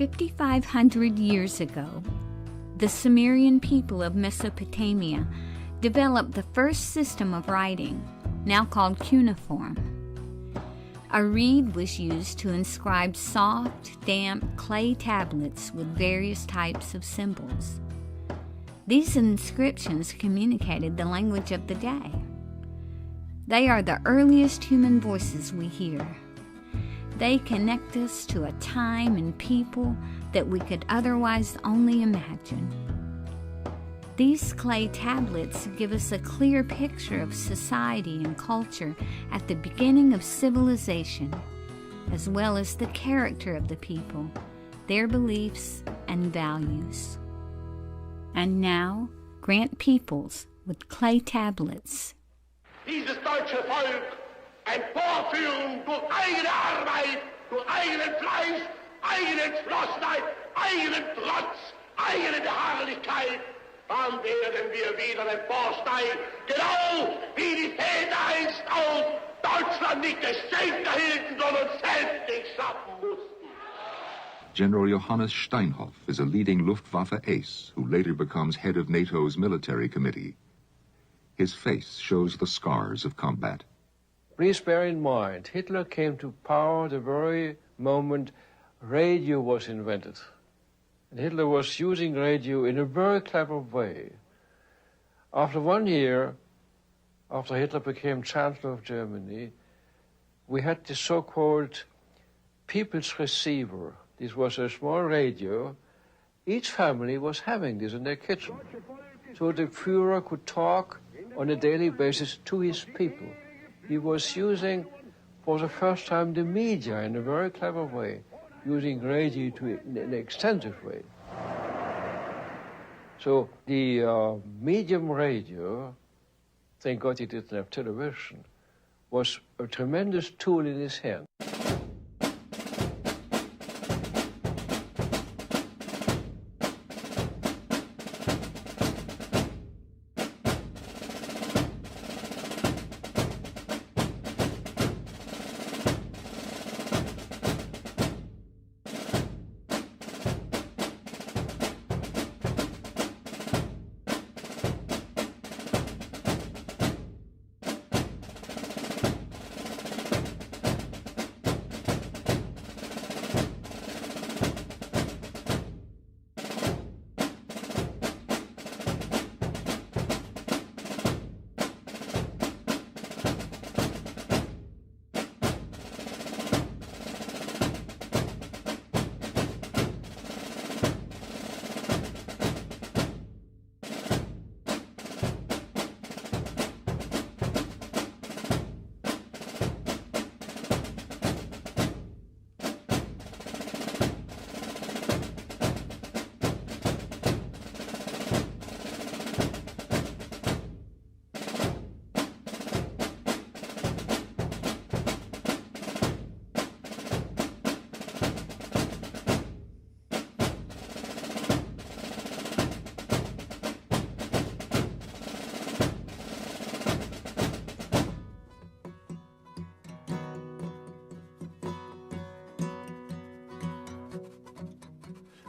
5,500 years ago, the Sumerian people of Mesopotamia developed the first system of writing, now called cuneiform. A reed was used to inscribe soft, damp clay tablets with various types of symbols. These inscriptions communicated the language of the day. They are the earliest human voices we hear. They connect us to a time and people that we could otherwise only imagine. These clay tablets give us a clear picture of society and culture at the beginning of civilization, as well as the character of the people, their beliefs and values. And now, Grant Peeples with Clay Tablets. Dieses deutsche Volk emporführen durch eigene Arbeit, durch eigenen Fleiß, eigene Entschlossenheit, eigenen Trotz, eigene Beharrlichkeit, dann werden wir wieder emporsteigen, genau wie die Väter einst auch Deutschland nicht des Schenker hielten, sondern selbst nicht schaffen mussten. General Johannes Steinhoff is a leading Luftwaffe ace who later becomes head of NATO's military committee. His face shows the scars of combat. Please bear in mind, Hitler came to power the very moment radio was invented. And Hitler was using radio in a very clever way. After 1 year, after Hitler became Chancellor of Germany, we had the so-called Peeples receiver. This was a small radio. Each family was having this in their kitchen. So the Führer could talk on a daily basis to his people. He was using, for the first time, the media in a very clever way, using radio in an extensive way. So the medium radio, thank God he didn't have television, was a tremendous tool in his hand.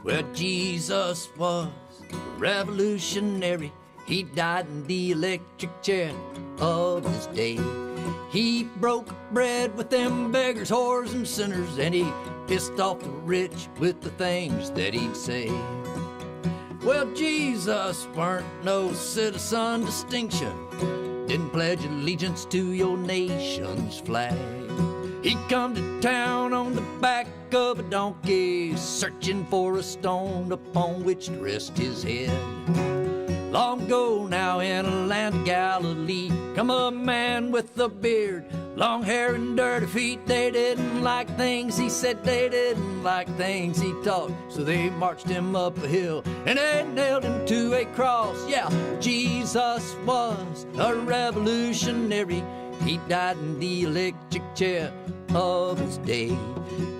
Well, Jesus was a revolutionary. He died in the electric chair of his day. He broke bread with them beggars, whores, and sinners, and he pissed off the rich with the things that he'd say. Well, Jesus weren't no citizen distinction, didn't pledge allegiance to your nation's flag. He come to town on the back of a donkey, searching for a stone upon which to rest his head. Long ago now in a land of Galilee, come a man with a beard, long hair and dirty feet. They didn't like things he said, they didn't like things he taught, so they marched him up a hill and they nailed him to a cross. Yeah, Jesus was a revolutionary. He died in the electric chair of his day.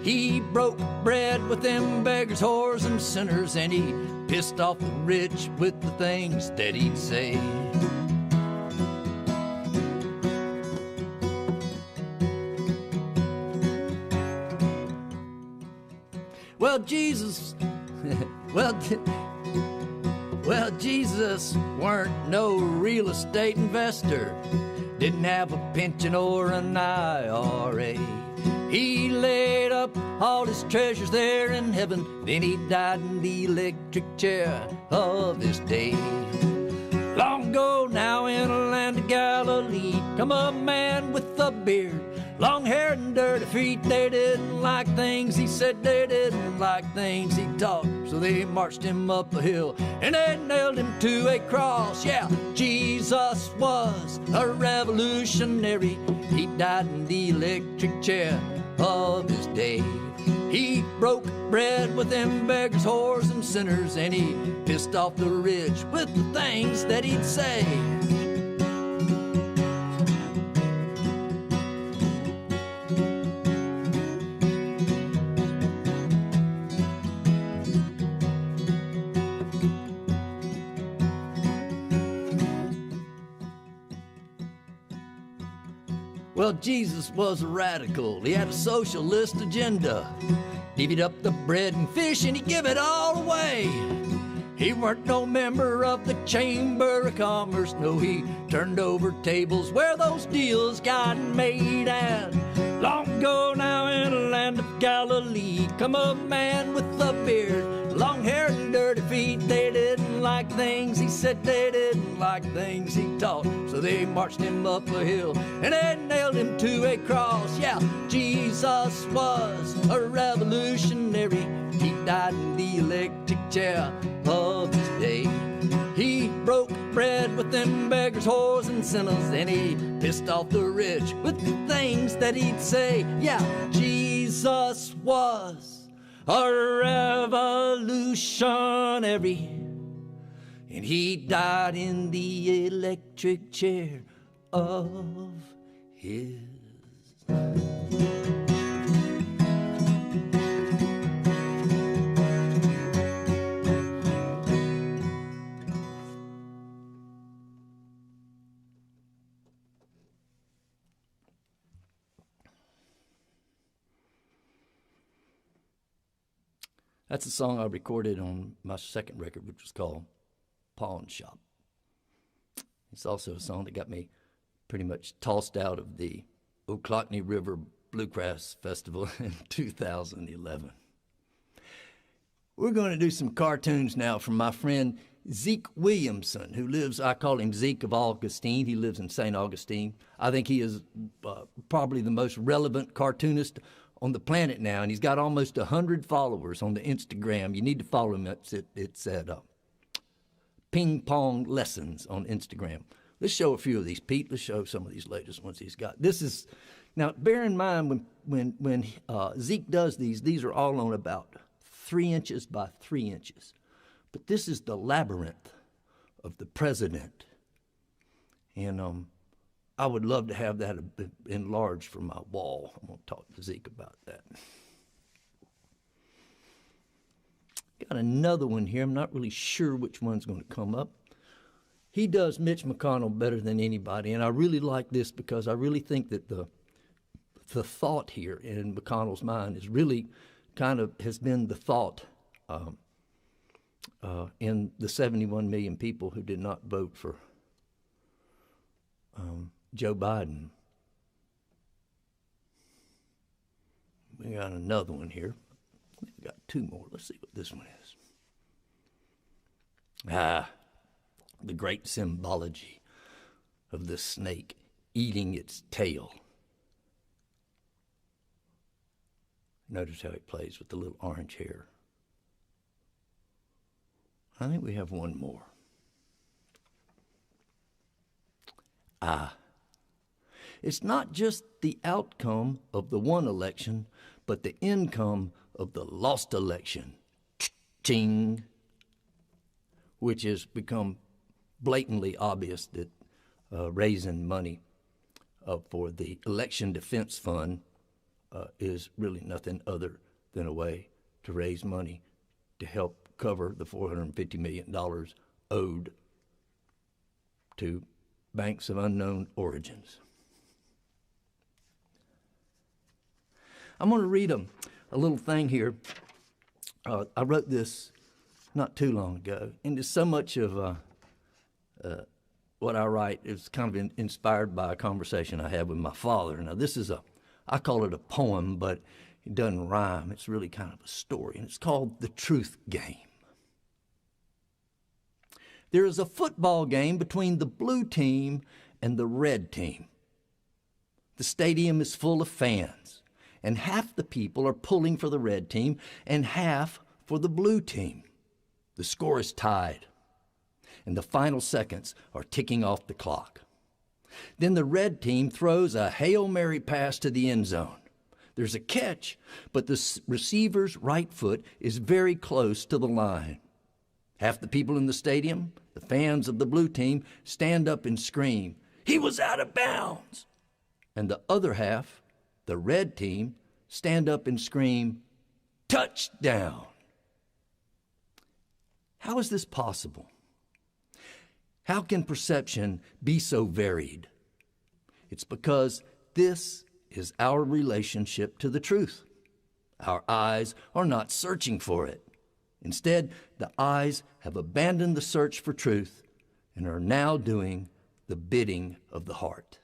He broke bread with them beggars, whores, and sinners, and he pissed off the rich with the things that he'd say. Well, Jesus, well, well, Jesus weren't no real estate investor, didn't have a pension or an IRA. He laid up all his treasures there in heaven, then he died in the electric chair of his day. Long ago now in a land of Galilee, come a man with a beard, long hair and dirty feet. They didn't like things he said, they didn't like things he taught, so they marched him up a hill and they nailed him to a cross. Yeah, Jesus was a revolutionary. He died in the electric chair of his day. He broke bread with them beggars, whores, and sinners, and he pissed off the rich with the things that he'd say. Well, Jesus was a radical. He had a socialist agenda. Divvied up the bread and fish and he give it all away. He weren't no member of the Chamber of Commerce. No, he turned over tables where those deals got made. And long ago now in the land of Galilee, come a man with a beard, long hair and dirty feet. They didn't like things he said, they didn't like things he taught, so they marched him up a hill and they nailed him to a cross. Yeah, Jesus was a revolutionary. He died in the electric chair of his day. He broke bread with them beggars, whores, and sinners, and he pissed off the rich with the things that he'd say. Yeah, Jesus was a revolutionary, and he died in the electric chair of his. That's a song I recorded on my second record, which was called Pawn Shop. It's also a song that got me pretty much tossed out of the Ochlockonee River Bluegrass Festival in 2011. We're going to do some cartoons now from my friend Zeke Williamson, who lives, I call him Zeke of Augustine. He lives in St. Augustine. I think he is probably the most relevant cartoonist on the planet now, and he's got almost 100 followers on the Instagram. You need to follow him. It's at Ping Pong Lessons on Instagram. Let's show a few of these, Pete. Let's show some of these latest ones he's got. This is, now bear in mind when Zeke does these are all on about 3 inches by 3 inches. But this is the labyrinth of the president. And I would love to have that enlarged for my wall. I'm going to talk to Zeke about that. Got another one here. I'm not really sure which one's going to come up. He does Mitch McConnell better than anybody, and I really like this because I really think that the thought here in McConnell's mind is really kind of has been the thought in the 71 million people who did not vote for Joe Biden. We got another one here. We've got 2 more. Let's see what this one is. The great symbology of the snake eating its tail. Notice how he plays with the little orange hair. I think we have one more. It's not just the outcome of the won election, but the income of the lost election. Ching. Which has become blatantly obvious that raising money for the Election Defense Fund is really nothing other than a way to raise money to help cover the $450 million owed to banks of unknown origins. I'm going to read a little thing here I wrote this not too long ago, and it's so much of what I write is kind of inspired by a conversation I had with my father. Now, this is I call it a poem, but it doesn't rhyme. It's really kind of a story, and it's called The Truth Game. There is a football game between the blue team and the red team. The stadium is full of fans, and half the people are pulling for the red team and half for the blue team. The score is tied, and the final seconds are ticking off the clock. Then the red team throws a Hail Mary pass to the end zone. There's a catch, but the receiver's right foot is very close to the line. Half the people in the stadium, the fans of the blue team, stand up and scream, "He was out of bounds!" And the other half, the red team, stand up and scream, "Touchdown!" How is this possible? How can perception be so varied? It's because this is our relationship to the truth. Our eyes are not searching for it. Instead, the eyes have abandoned the search for truth and are now doing the bidding of the heart.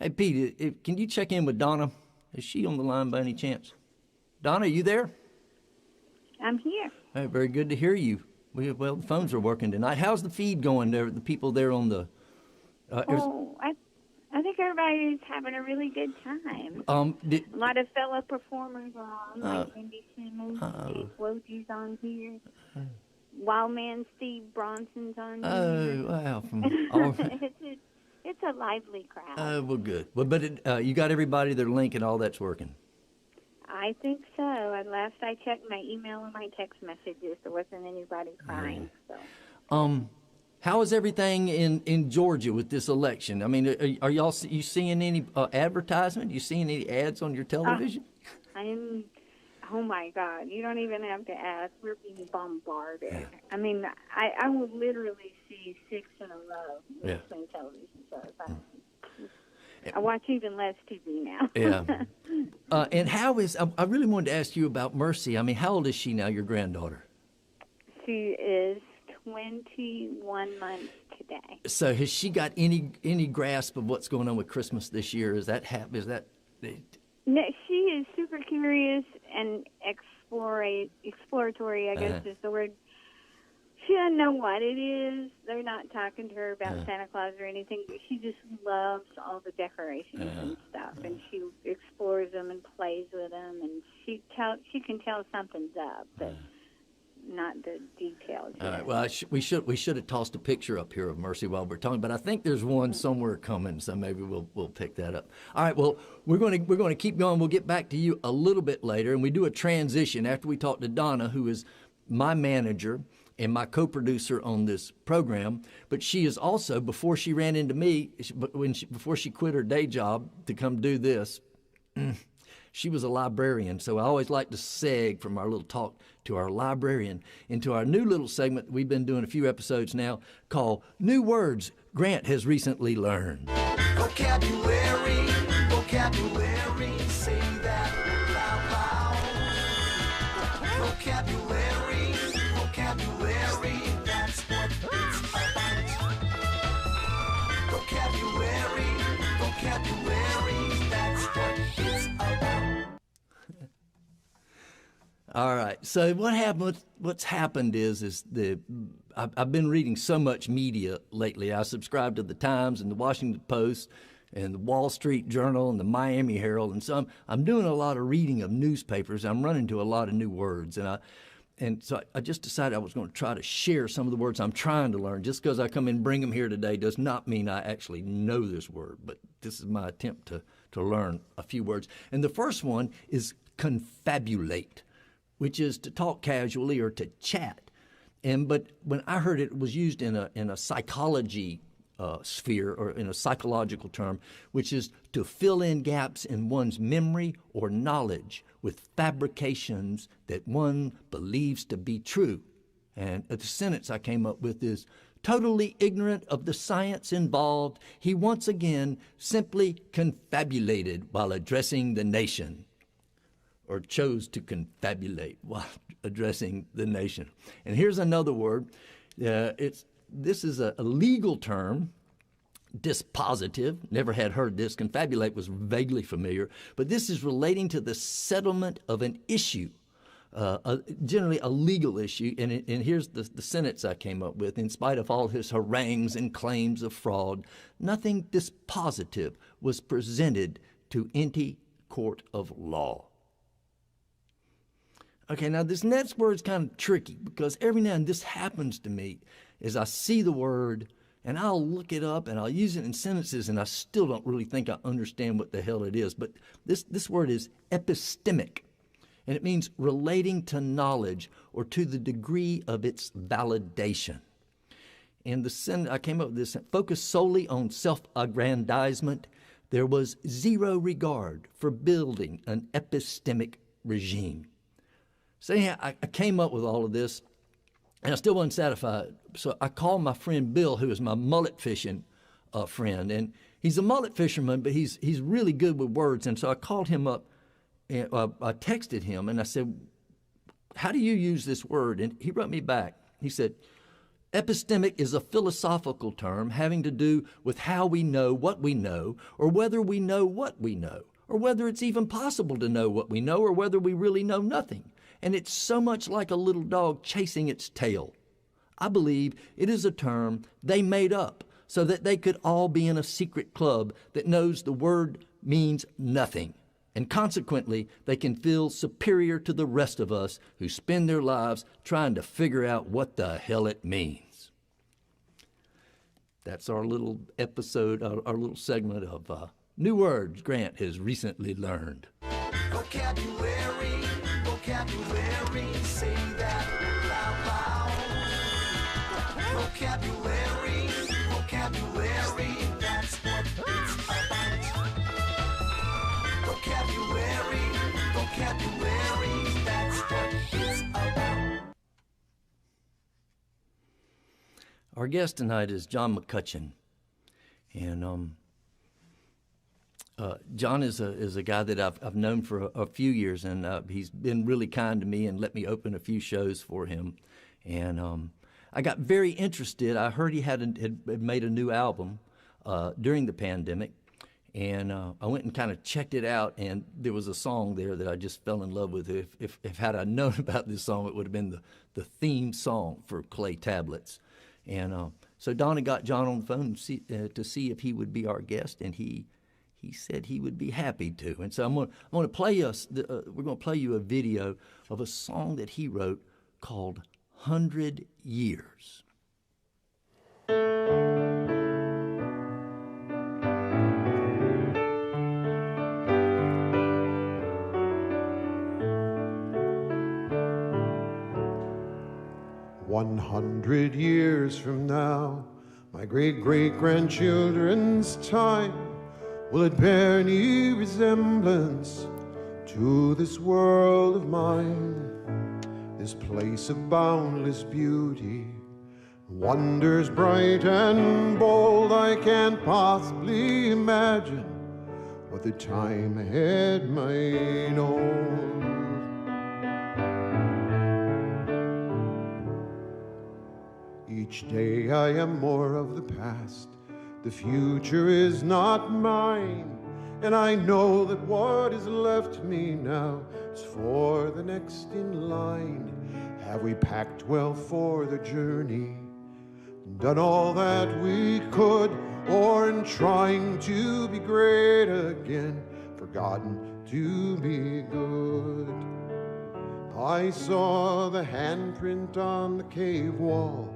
Hey, Pete, can you check in with Donna? Is she on the line by any chance? Donna, are you there? I'm here. Hey, very good to hear you. Well, the phones are working tonight. How's the feed going there? The people there on the... I think everybody's having a really good time. A lot of fellow performers are on, like Cindy Simmons, Steve Wojcicki's on here. Wildman Steve Bronson's on here. Oh, wow. It's a lively crowd. Oh, well, good. Well, but you got everybody, their link and all that's working? I think so. Last I checked my email and my text messages, there wasn't anybody crying. So. How is everything in Georgia with this election? I mean, are you seeing any advertisement? You seeing any ads on your television? Oh my God! You don't even have to ask. We're being bombarded. Yeah. I mean, I will literally see 6 in a row between television shows. I watch even less TV now. Yeah. And how is? I really wanted to ask you about Mercy. I mean, how old is she now? Your granddaughter? She is 21 months today. So has she got any grasp of what's going on with Christmas this year? Is that No, she is super curious and exploratory, I guess is the word. She doesn't know what it is. They're not talking to her about Santa Claus or anything, but she just loves all the decorations and stuff, and she explores them and plays with them, and she can tell something's up, but not the details. All right. Well, we should have tossed a picture up here of Mercy while we're talking, but I think there's one somewhere coming, so maybe we'll pick that up. All right. Well, we're going to keep going. We'll get back to you a little bit later, and we do a transition after we talk to Donna, who is my manager and my co-producer on this program. But she is also, before she ran into me, before she quit her day job to come do this. She was a librarian, so I always like to seg from our little talk to our librarian into our new little segment we've been doing a few episodes now called New Words Grant Has Recently Learned. Vocabulary, say that out loud. Vocabulary, that's what it's about. Vocabulary, that's what it's about. All right. So what's happened is I've been reading so much media lately. I subscribe to the Times and the Washington Post and the Wall Street Journal and the Miami Herald, and so I'm doing a lot of reading of newspapers. I'm running into a lot of new words, and so I just decided I was going to try to share some of the words I'm trying to learn. Just because I come and bring them here today does not mean I actually know this word, but this is my attempt to learn a few words. And the first one is confabulate, which is to talk casually or to chat. But when I heard it was used in a psychology sphere or in a psychological term, which is to fill in gaps in one's memory or knowledge with fabrications that one believes to be true. And the sentence I came up with is, totally ignorant of the science involved, he once again simply confabulated while addressing the nation, or chose to confabulate while addressing the nation. And here's another word. This is a legal term, dispositive. Never had heard this. Confabulate was vaguely familiar, but this is relating to the settlement of an issue. Generally a legal issue, and here's the sentence I came up with. In spite of all his harangues and claims of fraud, nothing dispositive was presented to any court of law. Okay, now this next word is kind of tricky because every now and then this happens to me as I see the word and I'll look it up and I'll use it in sentences and I still don't really think I understand what the hell it is. But this word is epistemic. And it means relating to knowledge or to the degree of its validation. And the sentence I came up with this, focused solely on self-aggrandizement. There was zero regard for building an epistemic regime. So anyhow, I came up with all of this, and I still wasn't satisfied. So I called my friend Bill, who is my mullet fishing friend. And he's a mullet fisherman, but he's really good with words. And so I called him up. And I texted him and I said, how do you use this word? And he wrote me back. He said, epistemic is a philosophical term having to do with how we know what we know, or whether we know what we know, or whether it's even possible to know what we know, or whether we really know nothing. And it's so much like a little dog chasing its tail. I believe it is a term they made up so that they could all be in a secret club that knows the word means nothing. And consequently, they can feel superior to the rest of us who spend their lives trying to figure out what the hell it means. That's our little episode, our little segment of new words Grant has recently learned. Vocabulary, vocabulary, say that loud, loud. Vocabulary, vocabulary, that's what it's about. Vocabulary, vocabulary, that's what it's about. Our guest tonight is John McCutcheon, and John is a guy that I've known for a few years, and he's been really kind to me and let me open a few shows for him. And I got very interested. I heard he had made a new album during the pandemic, and I went and kind of checked it out. And there was a song there that I just fell in love with. If had I known about this song, it would have been the theme song for Clay Tablets. And so Donna got John on the phone to see if he would be our guest, and he said he would be happy to. And so I'm going to play us. We're going to play you a video of a song that he wrote called "100 Years." 100 years from now, my great-great-grandchildren's time, will it bear any resemblance to this world of mine? This place of boundless beauty, wonders bright and bold, I can't possibly imagine what the time ahead might hold. Each day I am more of the past. The future is not mine, and I know that what is left me now is for the next in line. Have we packed well for the journey, done all that we could, or in trying to be great again, forgotten to be good? I saw the handprint on the cave wall,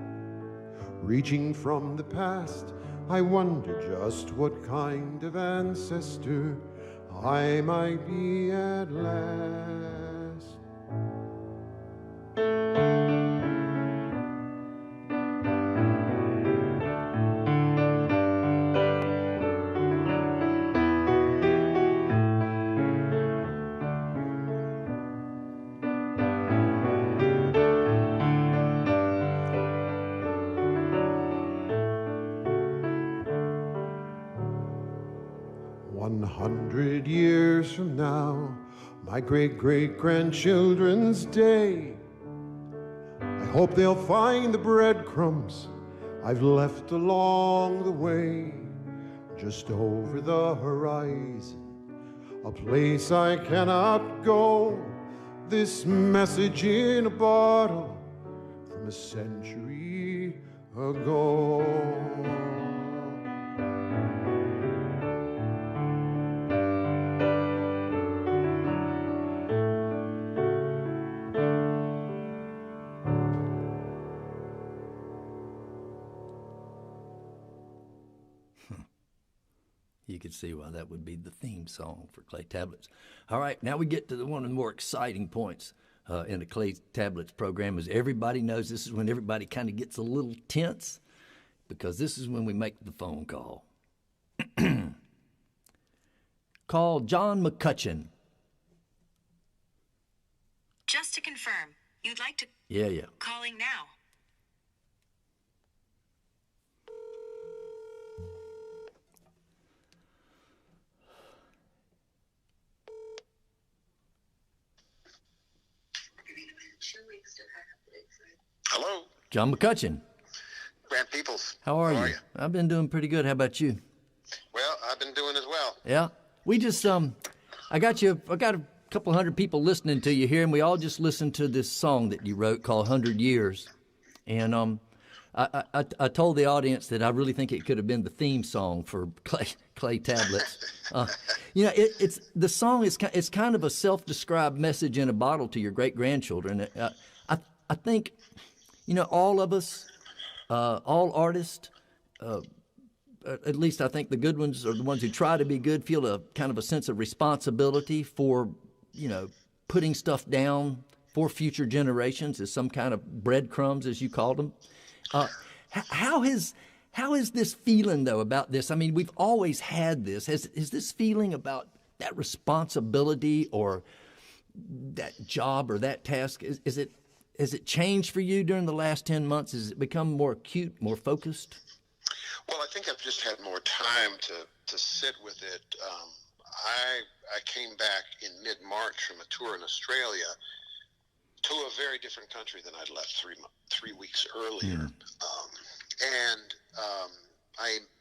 reaching from the past. I wonder just what kind of ancestor I might be at last. 100 years from now, my great-great-grandchildren's day, I hope they'll find the breadcrumbs I've left along the way. Just over the horizon, a place I cannot go. This message in a bottle from a century ago. You could see why that would be the theme song for Clay Tablets. All right, now we get to one of the more exciting points in the Clay Tablets program. As everybody knows, this is when everybody kind of gets a little tense, because this is when we make the phone call. Call John McCutcheon. Just to confirm, you'd like to... Yeah. Calling now. Hello, John McCutcheon. Grant Peeples. How are you? I've been doing pretty good. How about you? Well, I've been doing as well. Yeah. We just I got a couple hundred people listening to you here, and we all just listened to this song that you wrote called 100 Years. And I told the audience that I really think it could have been the theme song for Clay Tablets. It's the song is kind of a self-described message in a bottle to your great-grandchildren. I think, all of us, all artists, at least I think the good ones, or the ones who try to be good, feel a kind of a sense of responsibility for, putting stuff down for future generations as some kind of breadcrumbs, as you called them. How is this feeling, though, about this? I mean, we've always had this. Is this feeling about that responsibility or that job or that task, has it changed for you during the last 10 months? Has it become more acute, more focused? Well, I think I've just had more time to sit with it. I came back in mid-March from a tour in Australia to a very different country than I'd left three weeks earlier.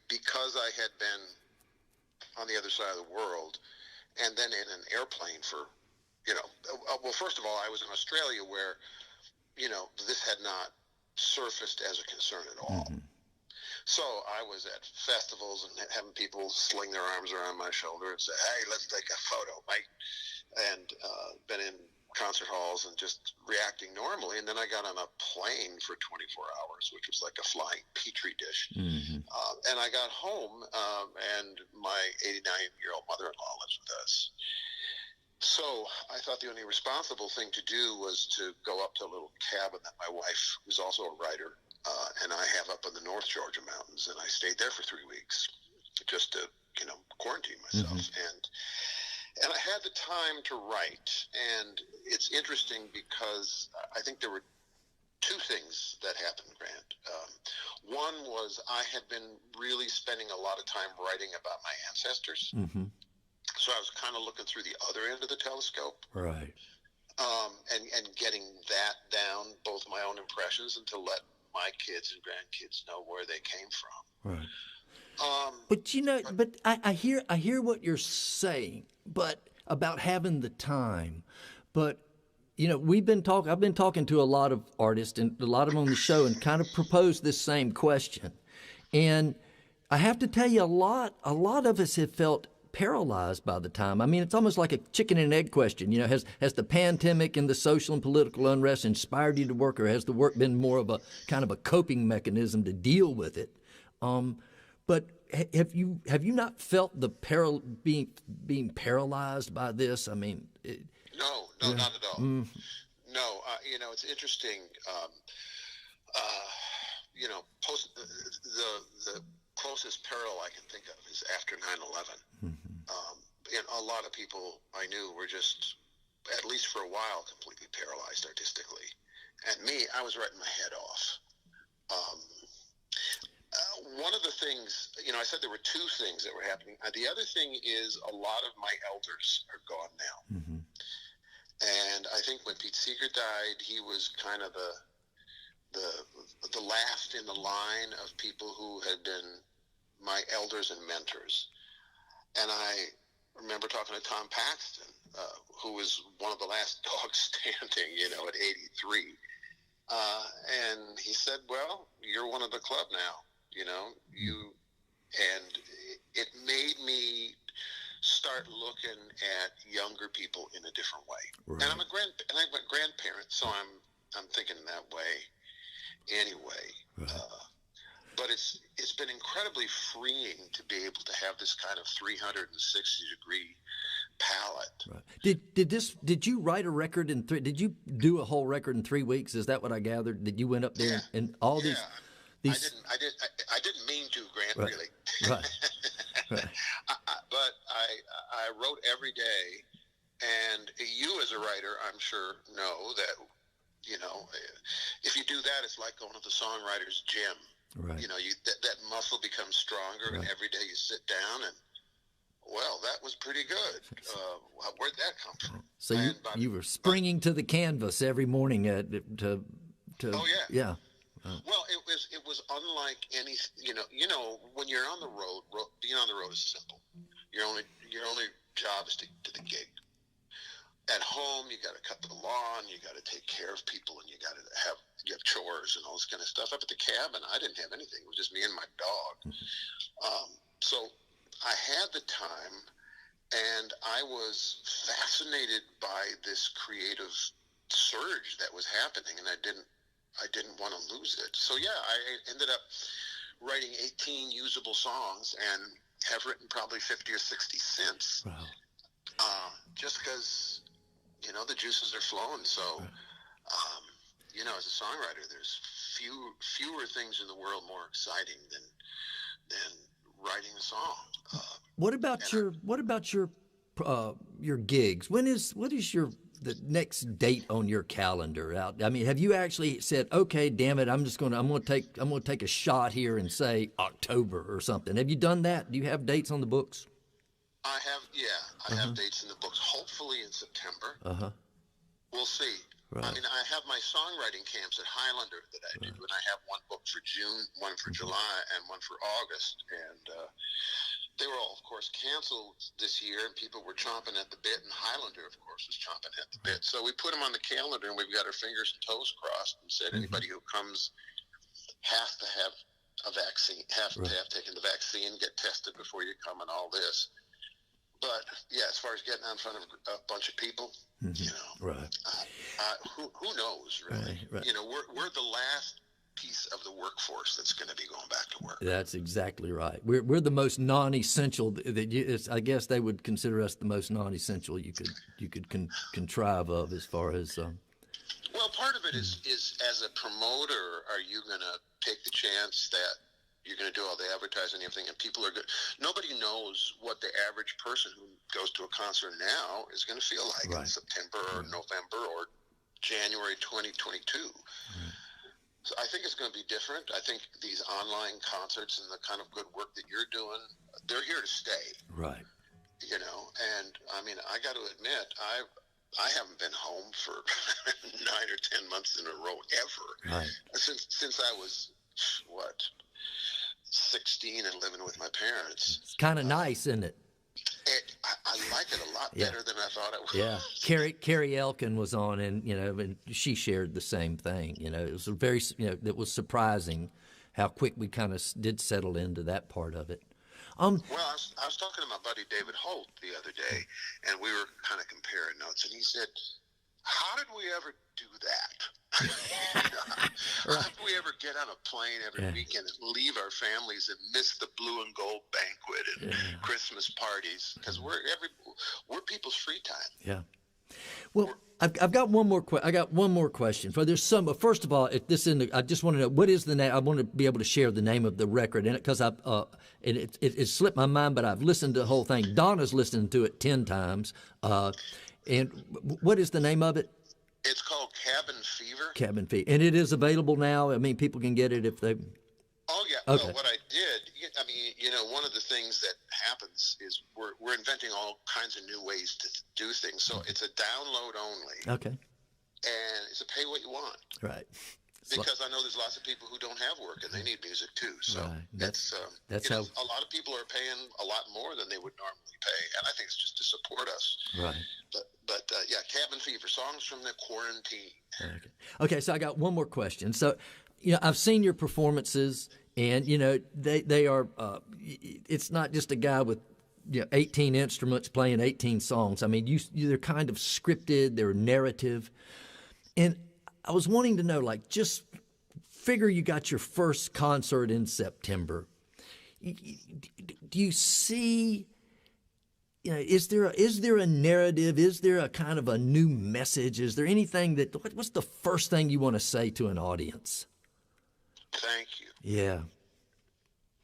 Because I had been on the other side of the world and then in an airplane for, well, first of all, I was in Australia where, this had not surfaced as a concern at all. Mm-hmm. So I was at festivals and having people sling their arms around my shoulder and say, hey, let's take a photo, mate. And been in concert halls and just reacting normally. And then I got on a plane for 24 hours, which was like a flying petri dish. Mm-hmm. And I got home, and my 89-year-old mother-in-law lives with us. So I thought the only responsible thing to do was to go up to a little cabin that my wife, who's also a writer, and I have up in the North Georgia mountains, and I stayed there for 3 weeks just to, quarantine myself. Mm-hmm. And I had the time to write, and it's interesting because I think there were two things that happened, Grant. One was I had been really spending a lot of time writing about my ancestors. Mm-hmm. So I was kind of looking through the other end of the telescope. Right. And getting that down, both my own impressions and to let my kids and grandkids know where they came from. Right. But I hear what you're saying, but about having the time. But I've been talking to a lot of artists and a lot of them on the show and kind of proposed this same question. And I have to tell you, a lot of us have felt paralyzed by the time. I mean, it's almost like a chicken and egg question. Has the pandemic and the social and political unrest inspired you to work, or has the work been more of a kind of a coping mechanism to deal with it? But have you not felt the being paralyzed by this? I mean, no, not at all. Mm. No, it's interesting. Post the closest parallel I can think of is after 9/11. Mm-hmm. And a lot of people I knew were just, at least for a while, completely paralyzed artistically. And me, I was writing my head off. one of the things, I said there were two things that were happening. The other thing is a lot of my elders are gone now. Mm-hmm. And I think when Pete Seeger died, he was kind of the last in the line of people who had been my elders and mentors. And I remember talking to Tom Paxton, who was one of the last dogs standing, at 83. And he said, well, you're one of the club now, and it made me start looking at younger people in a different way. Right. And I'm a grandparent, so I'm thinking that way anyway. Right. But it's been incredibly freeing to be able to have this kind of 360-degree palette. Right. Did you write a record did you do a whole record in 3 weeks? Is that what I gathered? Did you went up there and all these? I didn't mean to, Grant, right. really. Right. Right. But I wrote every day, and you as a writer, I'm sure, know that, if you do that, it's like going to the songwriter's gym. Right. That muscle becomes stronger, right. And every day you sit down and, well, that was pretty good. Where'd that come from? So you were springing to the canvas every morning to oh, yeah. Yeah. Well, it was unlike any, when you're on the road, being on the road is simple. Your only job is to the gig. At home, you got to cut the lawn, you got to take care of people, and you have chores and all this kind of stuff. Up at the cabin, I didn't have anything. It was just me and my dog. So I had the time, and I was fascinated by this creative surge that was happening, and I didn't want to lose it. So yeah, I ended up writing 18 usable songs and have written probably 50 or 60 since. Wow. Just because, the juices are flowing. So, as a songwriter, there's fewer things in the world more exciting than writing a song. What about your gigs? What is the next date on your calendar out? I mean, have you actually said, okay, damn it, I'm going to take a shot here and say October or something? Have you done that? Do you have dates on the books? I have, I have dates in the books, hopefully in September. We'll see. Right. I mean, I have my songwriting camps at Highlander that I do, and I have one booked for June, one for July, and one for August. And they were all, of course, canceled this year, and people were chomping at the bit, and Highlander, of course, was chomping at the bit. So we put them on the calendar, and we've got our fingers and toes crossed and said anybody who comes has to have a vaccine, have to have taken the vaccine, get tested before you come, and all this. But yeah, as far as getting out in front of a bunch of people, right? Who knows, really? Right. We're the last piece of the workforce that's going to be going back to work. That's exactly right. We're the most non-essential. I guess they would consider us the most non-essential you could contrive of as far as. Well, part of it is as a promoter, are you going to take the chance that you're going to do all the advertising and everything, and people are good. Nobody knows what the average person who goes to a concert now is going to feel like in September or November or January 2022. So I think it's going to be different. I think these online concerts and the kind of good work that you're doing, they're here to stay. Right. And I mean, I got to admit, I haven't been home for 9 or 10 months in a row ever. Right. Since I was, 16 and living with my parents. It's kind of nice, isn't it? I like it a lot better than I thought it would. Yeah, Carrie Elkin was on, and she shared the same thing. It was it was surprising how quick we kind of did settle into that part of it. Well, I was talking to my buddy David Holt the other day, and we were kind of comparing notes, and he said, "How did we ever do that? How did we ever get on a plane every weekend and leave our families and miss the blue and gold banquet and Christmas parties? Because we're people's free time." Yeah. Well, I've got one more. I got one more question. There's some. First of all, I just want to know what is the name. I want to be able to share the name of the record in it because it slipped my mind, but I've listened to the whole thing. Donna's listened to it 10 times. And what is the name of it? It's called Cabin Fever. Cabin Fever, and it is available now. I mean, people can get it if they. Oh yeah, Okay. Well, what I did, I mean, you know, one of the things that happens is we're inventing all kinds of new ways to do things. So it's a download only, Okay. and it's a pay what you want. Right. Because I know there's lots of people who don't have work and they need music too. So Right. that's That's you know, how. a lot of people are paying a lot more than they would normally pay, and I think it's just to support us. Right. But yeah, Cabin Fever, songs from the quarantine. Okay. Okay. So I got one more question. So, you know, I've seen your performances, and you know they are. It's not just a guy with 18 instruments playing 18 songs. I mean, they're kind of scripted. They're narrative, and I was wanting to know, like, just figure you got your first concert in September. Do you see, you know, is there a narrative? Is there a kind of a new message? Is there anything what's the first thing you want to say to an audience? Thank you. Yeah.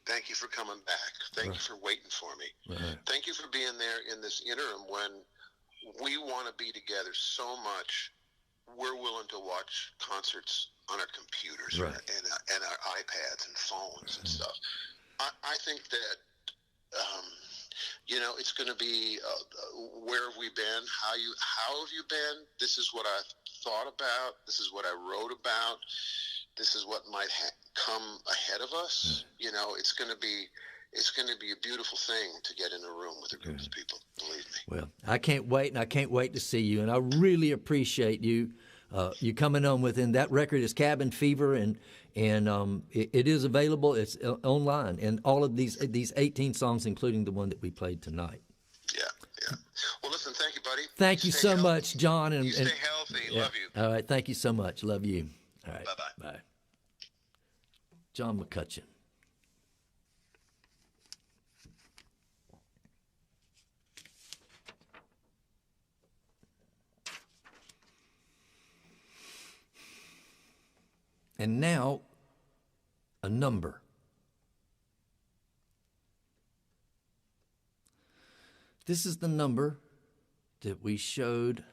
Thank you for coming back. Thank you for waiting for me. Right. Thank you for being there in this interim when we want to be together so much. We're willing to watch concerts on our computers Right. and our iPads and phones and stuff. I think that, you know, it's going to be where have we been? How have you been? This is what I thought about. This is what I wrote about. This is what might come ahead of us. You know, it's going to be a beautiful thing to get in a room with a group of people, believe me. Well, I can't wait, and I can't wait to see you. And I really appreciate you coming on with. And that record is Cabin Fever, and it is available. It's online, and all of these 18 songs, including the one that we played tonight. Yeah. Well, listen, thank you, buddy. Thank you Stay so healthy. much, John. And You stay healthy. Love you. All right, thank you so much. Love you. All right, Bye-bye. bye. John McCutcheon. And now, a number. This is the number that we showed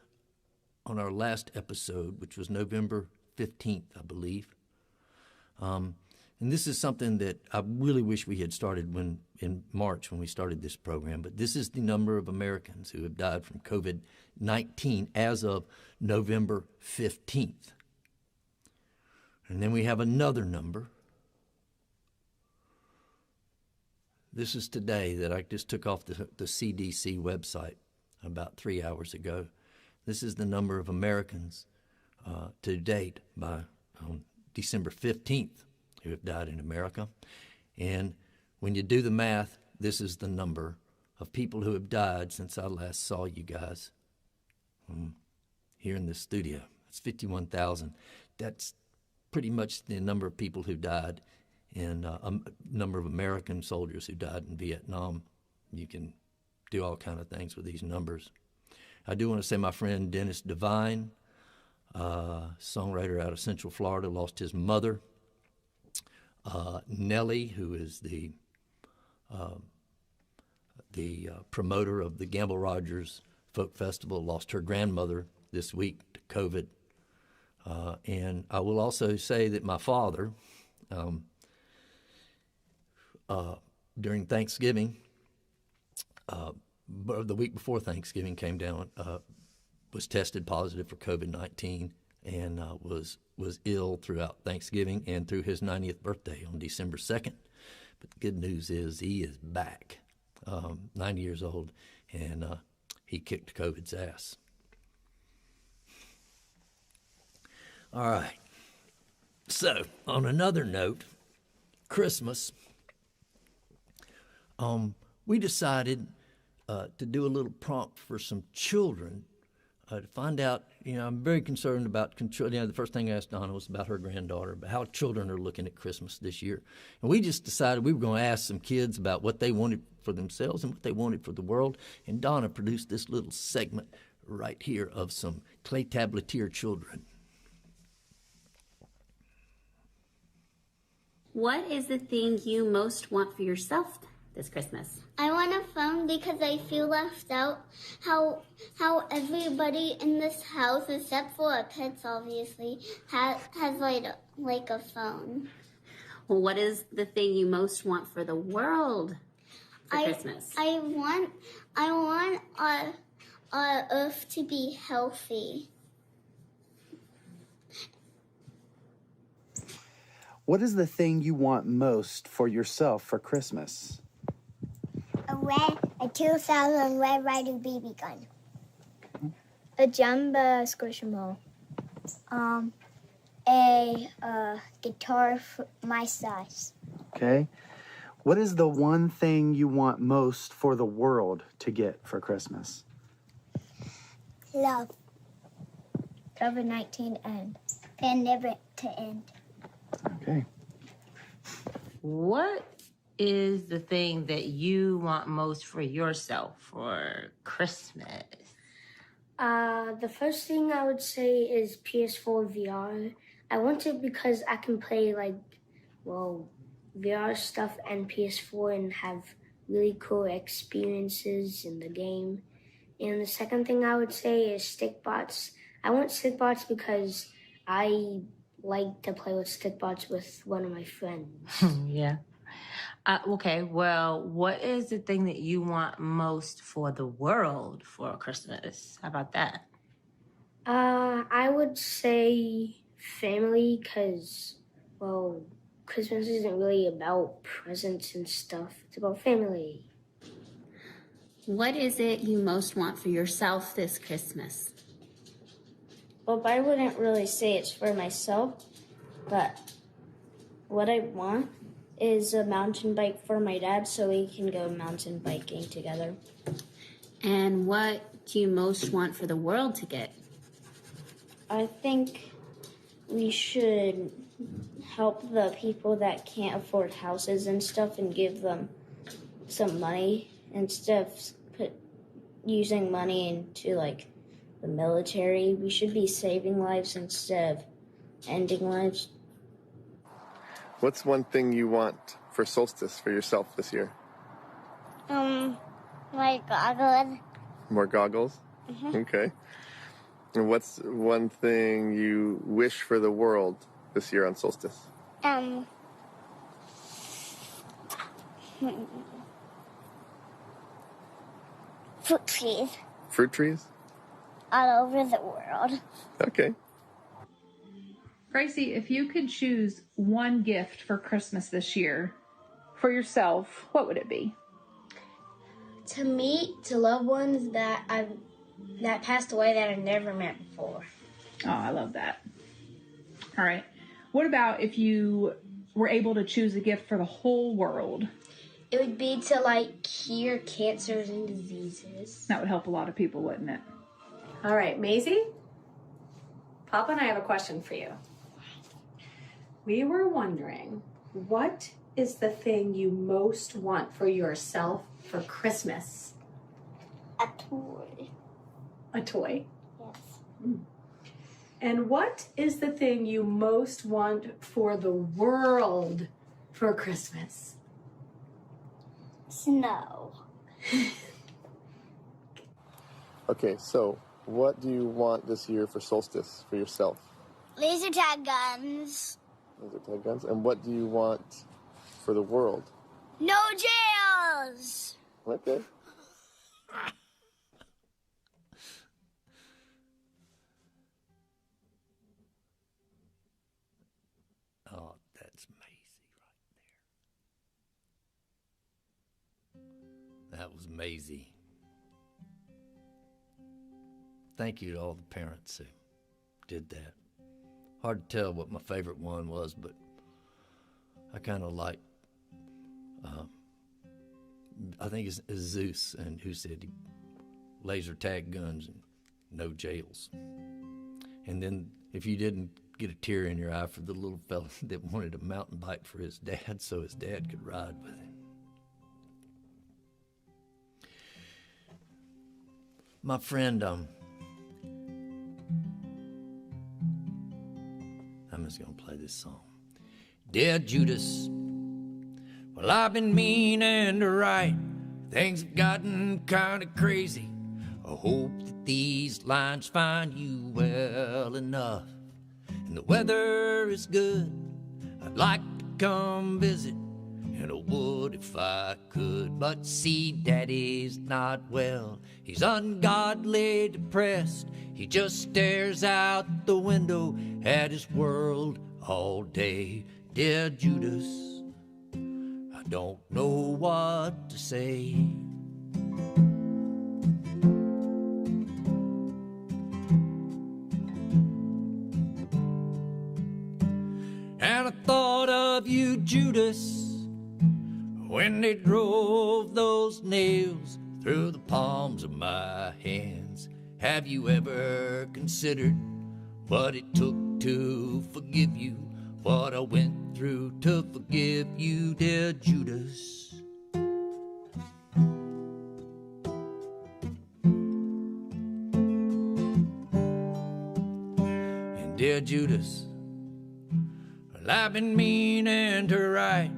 on our last episode, which was November 15th, I believe. And this is something that I really wish we had started in March when we started this program. But this is the number of Americans who have died from COVID-19 as of November 15th. And then we have another number. This is today that I just took off the CDC website about 3 hours ago. This is the number of Americans to date by December 15th who have died in America. And when you do the math, this is the number of people who have died since I last saw you guys here in this studio. It's 51,000. That's pretty much the number of people who died, and a number of American soldiers who died in Vietnam. You can do all kind of things with these numbers. I do want to say my friend Dennis Devine, songwriter out of Central Florida, lost his mother. Nellie, who is the promoter of the Gamble Rogers Folk Festival, lost her grandmother this week to COVID. And I will also say that my father, during Thanksgiving, the week before Thanksgiving came down, was tested positive for COVID-19 and was ill throughout Thanksgiving and through his 90th birthday on December 2nd. But the good news is he is back, 90 years old, and he kicked COVID's ass. All right. So, on another note, Christmas, we decided to do a little prompt for some children to find out, I'm very concerned about, the first thing I asked Donna was about her granddaughter, about how children are looking at Christmas this year. And we just decided we were going to ask some kids about what they wanted for themselves and what they wanted for the world. And Donna produced this little segment right here of some clay tabletier children. What is the thing you most want for yourself this Christmas? I want a phone because I feel left out. How everybody in this house, except for our pets, obviously, has like a phone. Well, what is the thing you most want for the world for Christmas? I want our earth to be healthy. What is the thing you want most for yourself for Christmas? A 2000 Red Ryder BB gun. A Jamba Squishmallow. A guitar for my size. Okay. What is the one thing you want most for the world to get for Christmas? Love. COVID-19 end. Pandemic to end. Okay. What is the thing that you want most for yourself for Christmas? The first thing I would say is PS4 VR. I want it because I can play VR stuff and PS4 and have really cool experiences in the game. And the second thing I would say is stickbots. I want stickbots because I like to play with stickbots with one of my friends. Yeah. Okay, well, what is the thing that you want most for the world for Christmas? How about that? I would say family because, Christmas isn't really about presents and stuff. It's about family. What is it you most want for yourself this Christmas? Well, I wouldn't really say it's for myself, but what I want is a mountain bike for my dad so we can go mountain biking together. And what do you most want for the world to get? I think we should help the people that can't afford houses and stuff and give them some money instead of using money into the military. We should be saving lives instead of ending lives. What's one thing you want for solstice for yourself this year? My goggles. More goggles? Mhm. Okay. And what's one thing you wish for the world this year on solstice? Fruit trees Fruit trees? all over the world. Okay. Gracie, if you could choose one gift for Christmas this year for yourself, what would it be? To meet to loved ones that passed away that I never met before. Oh, I love that. All right. What about if you were able to choose a gift for the whole world? It would be to cure cancers and diseases. That would help a lot of people, wouldn't it? All right, Maisie, Papa and I have a question for you. We were wondering, what is the thing you most want for yourself for Christmas? A toy. A toy? Yes. And what is the thing you most want for the world for Christmas? Snow. Okay, so what do you want this year for solstice for yourself? Laser tag guns. Laser tag guns. And what do you want for the world? No jails. Okay. Oh, that's Maisie right there. That was Maisie. Thank you to all the parents who did that. Hard to tell what my favorite one was, but I kind of like, I think it's Zeus, and who said laser tag guns and no jails. And then if you didn't get a tear in your eye for the little fella that wanted a mountain bike for his dad so his dad could ride with him. My friend, I'm just gonna play this song. Dear Judas, well, I've been meaning to write. Things have gotten kind of crazy. I hope that these lines find you well enough. And the weather is good. I'd like to come visit, and I would if I could. But see, Daddy's not well. He's ungodly depressed. He just stares out the window at his world all day. Dear Judas, I don't know what to say. And I thought of you, Judas, when they drove those nails through the palms of my hands. Have you ever considered what it took to forgive you? What I went through to forgive you, dear Judas? And dear Judas, well, I've been meaning to write.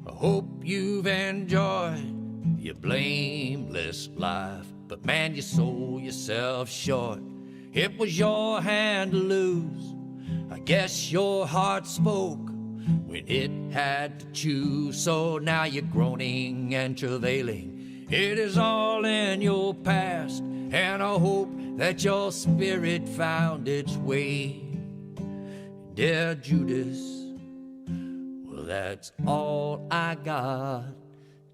I hope you've enjoyed your blameless life. But man, you sold yourself short. It was your hand to lose. I guess your heart spoke when it had to choose. So now you're groaning and travailing. It is all in your past, and I hope that your spirit found its way. Dear Judas, well, that's all I got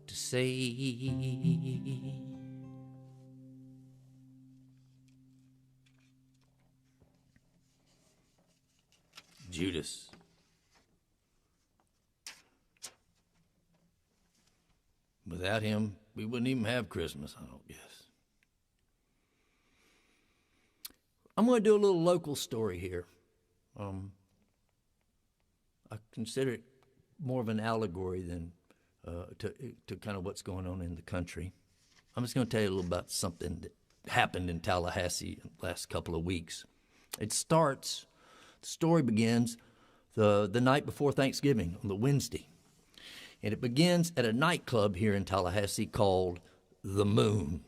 to say. Judas. Without him, we wouldn't even have Christmas, I don't guess. I'm going to do a little local story here. I consider it more of an allegory than to kind of what's going on in the country. I'm just going to tell you a little about something that happened in Tallahassee in the last couple of weeks. The story begins the night before Thanksgiving, on the Wednesday. And it begins at a nightclub here in Tallahassee called The Moon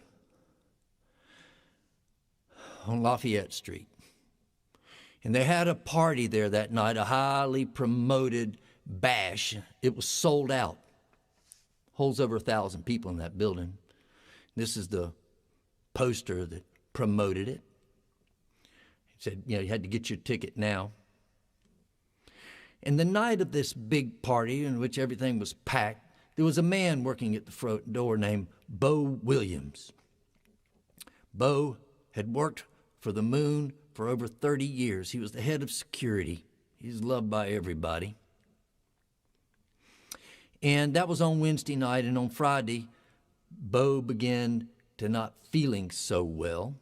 on Lafayette Street. And they had a party there that night, a highly promoted bash. It was sold out. Holds over 1,000 people in that building. This is the poster that promoted it. It said, you had to get your ticket now. And the night of this big party in which everything was packed, there was a man working at the front door named Bo Williams. Bo had worked for the Moon for over 30 years. He was the head of security. He's loved by everybody. And that was on Wednesday night, and on Friday, Bo began to not feeling so well.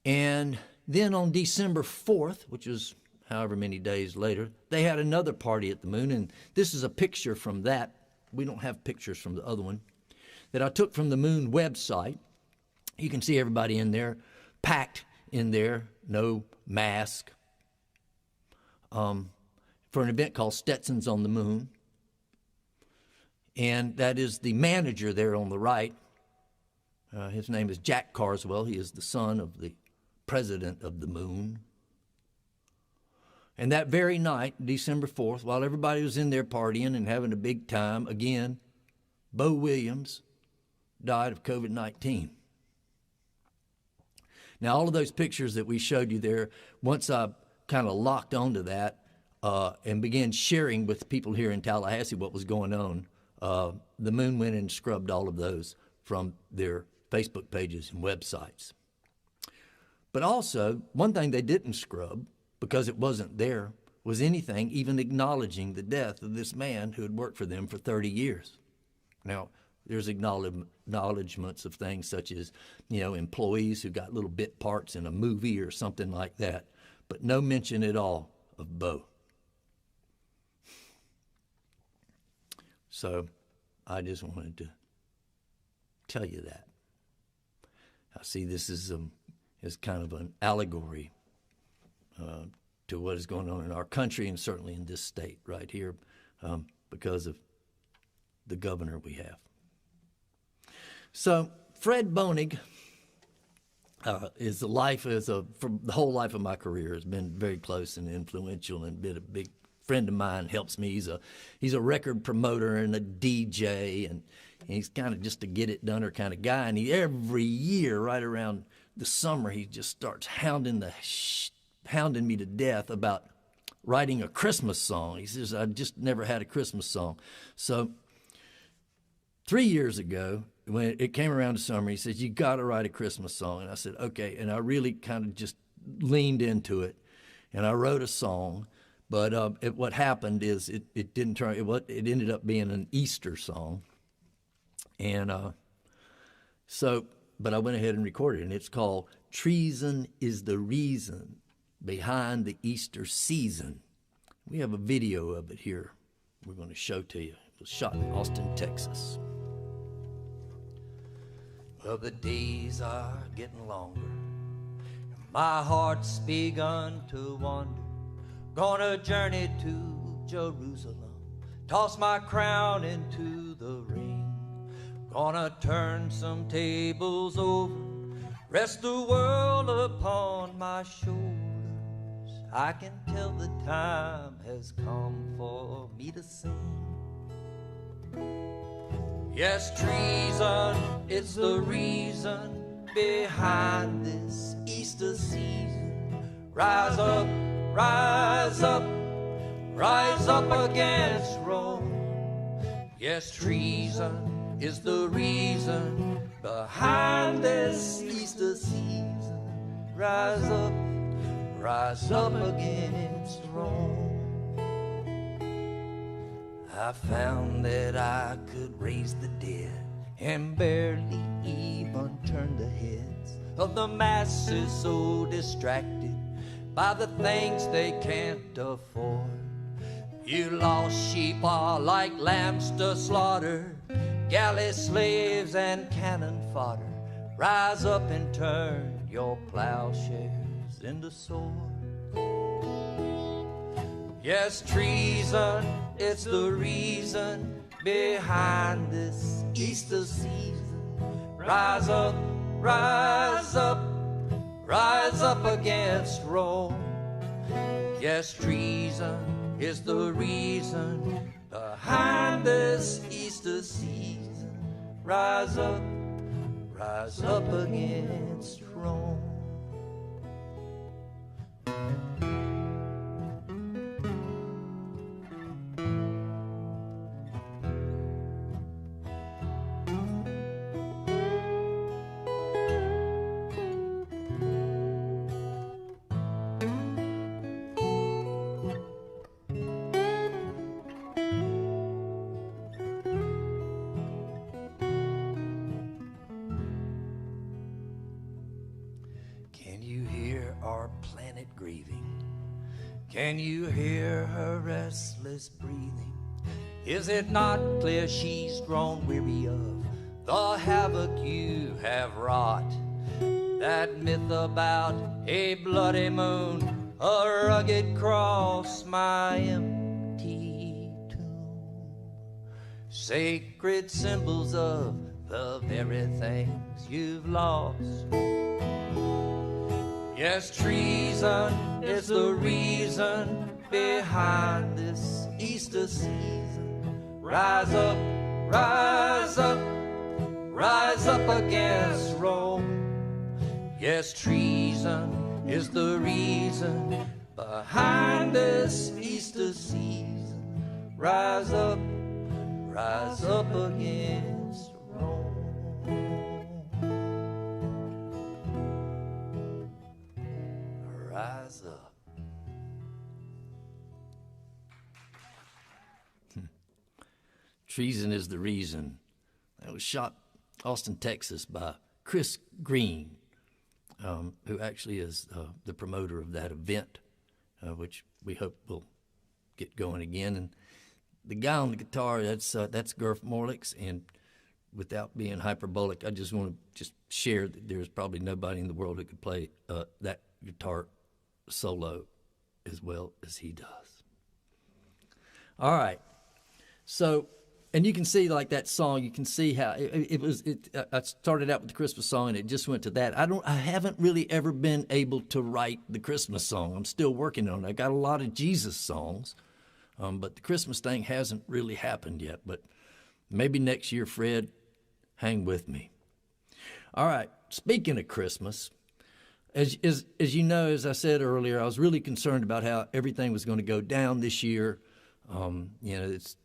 And then on December 4th, which was however many days later, they had another party at the Moon, and this is a picture from that. We don't have pictures from the other one that I took from the Moon website. You can see everybody in there, packed in there, no mask, for an event called Stetson's on the Moon. And that is the manager there on the right. His name is Jack Carswell. He is the son of the president of the Moon. And that very night, December 4th, while everybody was in there partying and having a big time, again, Bo Williams died of COVID-19. Now, all of those pictures that we showed you there, once I kind of locked onto that and began sharing with people here in Tallahassee what was going on, the Moon went and scrubbed all of those from their Facebook pages and websites. But also, one thing they didn't scrub, because it wasn't there, was anything even acknowledging the death of this man who had worked for them for 30 years. Now, there's acknowledgments of things such as, employees who got little bit parts in a movie or something like that, but no mention at all of Bo. So I just wanted to tell you that. I see this is kind of an allegory to what is going on in our country and certainly in this state right here because of the governor we have. So Fred Bonig for the whole life of my career has been very close and influential and been a big friend of mine helps me. He's a record promoter and a DJ, and he's kind of just a get-it-doneer kind of guy. And every year, right around the summer, he just starts hounding me to death about writing a Christmas song. He says, I just never had a Christmas song. So 3 years ago, when it came around to summer, he says, you got to write a Christmas song. And I said, okay. And I really kind of just leaned into it, and I wrote a song. But what happened is it didn't turn, it ended up being an Easter song. And but I went ahead and recorded it, and it's called Treason is the Reason Behind the Easter Season. We have a video of it here we're going to show to you. It was shot in Austin, Texas. Well, the days are getting longer. My heart's begun to wander. Gonna journey to Jerusalem. Toss my crown into the ring. Gonna turn some tables over. Rest the world upon my shoulders. I can tell the time has come for me to sing. Yes, treason is the reason behind this Easter season. Rise up, rise up, rise up against Rome. Yes, treason is the reason behind this Easter season. Rise up against Rome. I found that I could raise the dead and barely even turn the heads of the masses so distracted by the things they can't afford. You lost sheep are like lambs to slaughter, galley slaves and cannon fodder. Rise up and turn your plowshares into swords. Yes, treason, it's the reason behind this Easter season. Rise up, rise up, rise up against Rome. Yes, treason is the reason behind this Easter season. Rise up against Rome. Can you hear her restless breathing? Is it not clear she's grown weary of the havoc you have wrought? That myth about a bloody moon, a rugged cross, my empty tomb. Sacred symbols of the very things you've lost. Yes, treason is the reason behind this Easter season. Rise up, rise up, rise up against Rome. Yes, treason is the reason behind this Easter season. Rise up against Rome. Rise up. Treason is the reason. That was shot Austin, Texas by Chris Green, who actually is the promoter of that event, which we hope will get going again. And the guy on the guitar, that's Gurf Morlix, and without being hyperbolic, I just want to share that there's probably nobody in the world who could play that guitar solo as well as he does. All right. So, and you can see like that song, you can see how I started out with the Christmas song and it just went to that. I haven't really ever been able to write the Christmas song. I'm still working on it. I got a lot of Jesus songs, But the Christmas thing hasn't really happened yet. But maybe next year, Fred, hang with me. All right, speaking of Christmas, as you know, as I said earlier, I was really concerned about how everything was going to go down this year. It's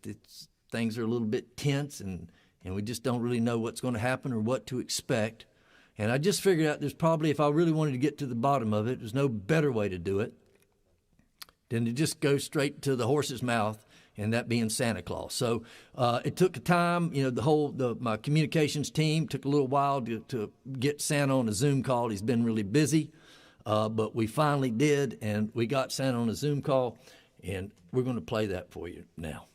things are a little bit tense, and we just don't really know what's going to happen or what to expect. And I just figured out there's probably, if I really wanted to get to the bottom of it, there's no better way to do it than to just go straight to the horse's mouth, and that being Santa Claus. So it took time. My communications team took a little while to get Santa on a Zoom call. He's been really busy, but we finally did, and we got Santa on a Zoom call, and we're going to play that for you now.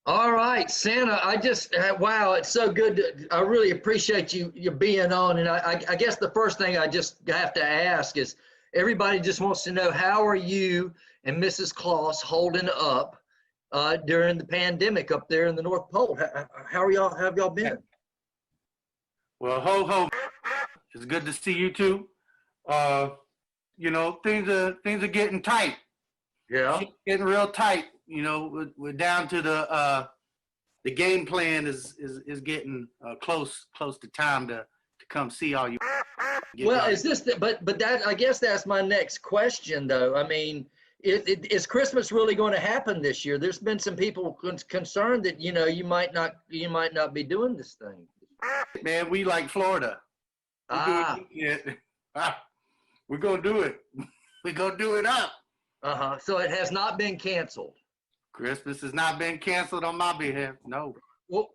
All right, Santa, wow, it's so good. I really appreciate you being on. And I guess the first thing I just have to ask is, everybody just wants to know, how are you and Mrs. Claus holding up during the pandemic up there in the North Pole? How have y'all been? Well, ho. It's good to see you too. Things are getting tight. Yeah. It's getting real tight. We're down to the game plan is getting close to time to come see all you. Well, but that, I guess that's my next question though. I mean, is Christmas really going to happen this year? There's been some people concerned that you might not be doing this thing. Man, we like Florida. We're gonna do it. We're gonna do it up. So it has not been canceled. Christmas has not been canceled on my behalf. No. Well,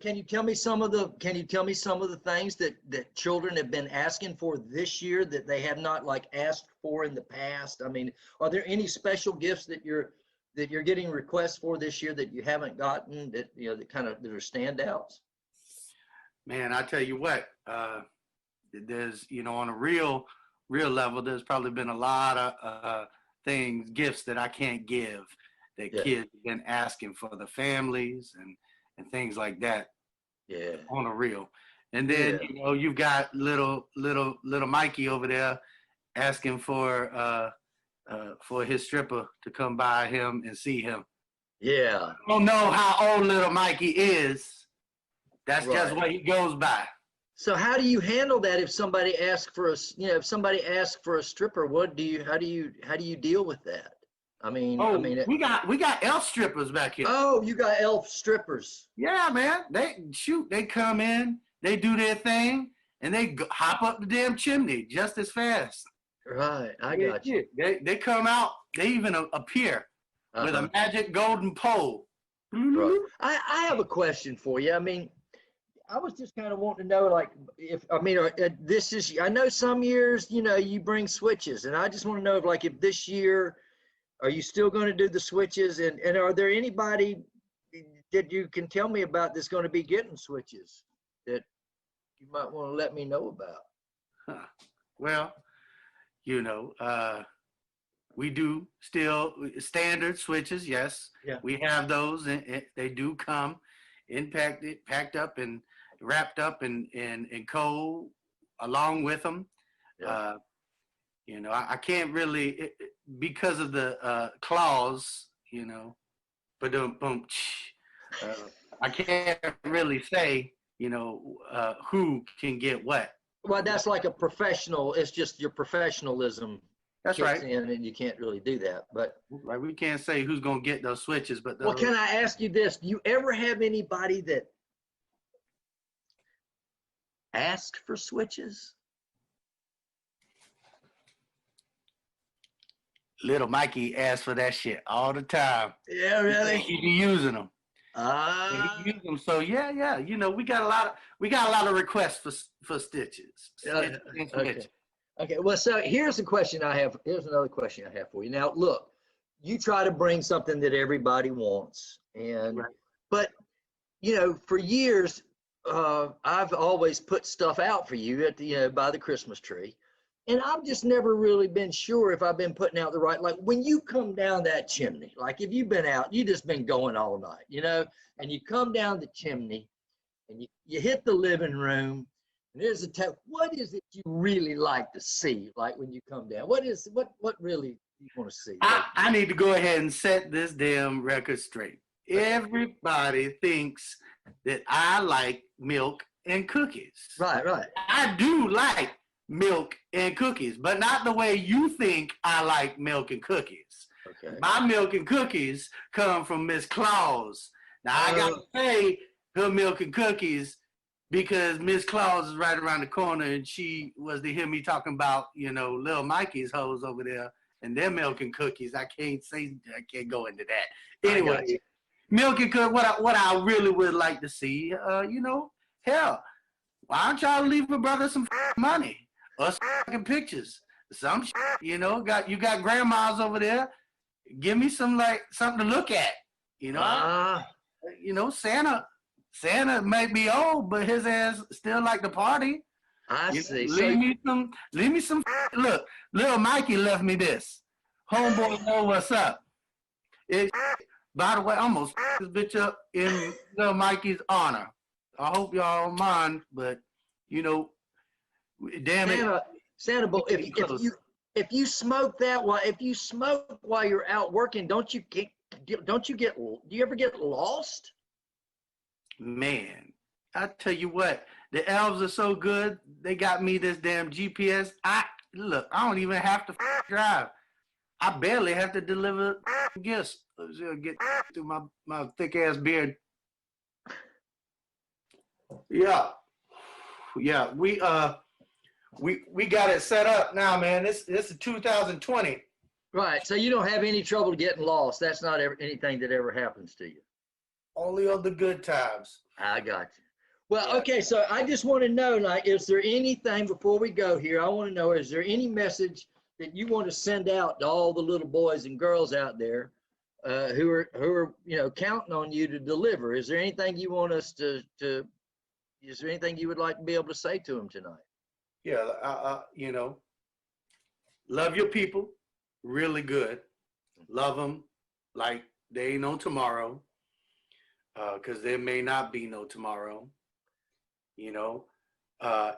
can you tell me some of the things that children have been asking for this year that they have not asked for in the past? I mean, are there any special gifts that you're getting requests for this year that you haven't gotten that that are standouts? Man, I tell you what, there's on a real level, there's probably been a lot of gifts that I can't give that kids have been asking for the families and things like that. Yeah. On a real. And then you've got little Mikey over there asking for his stripper to come by him and see him. Yeah. I don't know how old little Mikey is. That's just what he goes by. So how do you handle that if somebody asks for a stripper? How do you deal with that? We got elf strippers back here. Oh, you got elf strippers. Yeah, man. They come in, they do their thing, and they hop up the damn chimney just as fast. Right, I got you. They come out, they even appear with a magic golden pole. Right. I have a question for you. I mean, I was just kind of wanting to know, I know some years, you bring switches, and I just want to know if this year, are you still going to do the switches, and are there anybody that you can tell me about that's going to be getting switches that you might want to let me know about? Well, we do still standard switches. Yes, we have those, and they do come packed up and wrapped up in coal along with them. Yeah. I can't really, because of the clause, but I can't really say, who can get what. Well, that's like a professional. It's just your professionalism. That's right. And you can't really do that. But we can't say who's going to get those switches. But well, can I ask you this? Do you ever have anybody that ask for switches? Little Mikey asks for that shit all the time. Yeah, really? He be using them. He use them. So yeah. We got a lot of requests for stitches. Okay. Well, so here's the question I have. Here's another question I have for you. Now, look, you try to bring something that everybody wants, but for years, I've always put stuff out for you at by the Christmas tree. And I've just never really been sure if I've been putting out the right, when you come down that chimney, if you've been out, you just been going all night, and you come down the chimney and you hit the living room And here's the test. What is it you really like to see, like when you come down? What really you want to see? I need to go ahead and set this damn record straight. Everybody thinks that I like milk and cookies. Right. I do like milk and cookies, but not the way you think I like milk and cookies. Okay. My milk and cookies come from Miss Claus. Now, I got to pay her milk and cookies because Miss Claus is right around the corner, and she was to hear me talking about, little Mikey's hoes over there and their milk and cookies. I can't go into that. Anyway, milk and cookies, what I really would like to see, hell, why don't y'all leave a brother some money or some pictures? Some you got grandmas over there. Give me something to look at. Santa may be old, but his ass still like to party. I see. Leave me some. Look, little Mikey left me this. Homeboy know what's up. By the way, I almost this bitch up in little Mikey's honor. I hope y'all don't mind, but damn it, Santa. But if you smoke while you're out working, do you ever get lost? Man, I tell you what, the elves are so good. They got me this damn GPS. I don't even have to drive. I barely have to deliver gifts. Get through my thick ass beard. Yeah, we got it set up now, man. This is 2020. Right. So you don't have any trouble getting lost. That's not anything that ever happens to you. Only on the good times. I got you. Well, okay. So I just want to know, is there anything before we go here? I want to know, is there any message that you want to send out to all the little boys and girls out there who are counting on you to deliver? Is there anything you want us to is there anything you would like to be able to say to them tonight? Yeah, love your people really good. Love them like they ain't no tomorrow, because there may not be no tomorrow.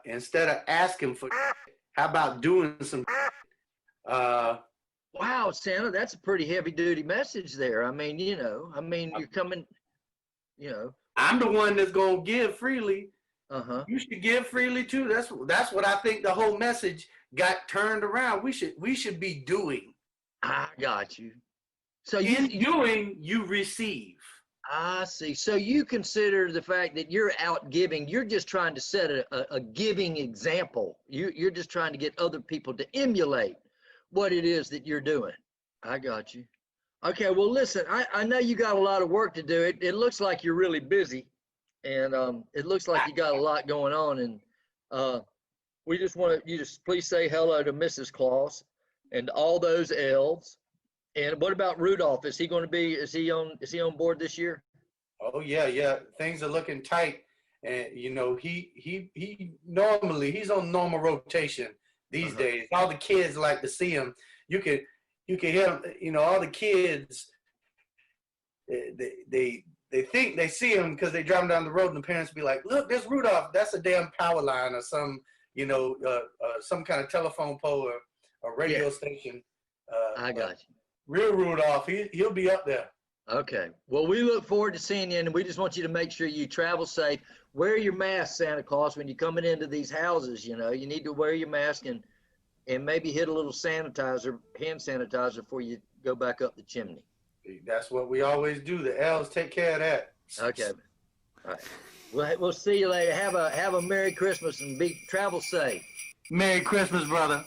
Instead of asking for, how about doing some? Wow, Santa, that's a pretty heavy duty message there. I mean, you're coming, I'm the one that's gonna give freely. Uh-huh. You should give freely too. That's what I think the whole message got turned around. We should be doing. I got you. So doing, you receive. I see. So you consider the fact that you're out giving, you're just trying to set a giving example. You're just trying to get other people to emulate what it is that you're doing. I got you. Okay, well, listen, I know you got a lot of work to do. It looks like you're really busy, and it looks like you got a lot going on, and we just want you to please say hello to Mrs. Claus and all those elves. And what about Rudolph? Is he on board this year? Oh yeah. Things are looking tight, and he normally he's on normal rotation these days. All the kids like to see him. You can hear him, all the kids. They think they see him because they driving down the road, and the parents be like, "Look, there's Rudolph. That's a damn power line or some some kind of telephone pole or radio station." I got you. Real Rudolph, he'll be up there. Okay. Well, we look forward to seeing you, and we just want you to make sure you travel safe. Wear your mask, Santa Claus, when you're coming into these houses. You need to wear your mask and maybe hit a little hand sanitizer before you go back up the chimney. That's what we always do. The elves take care of that. Okay. All right. We'll see you later. Have a Merry Christmas and travel safe. Merry Christmas, brother.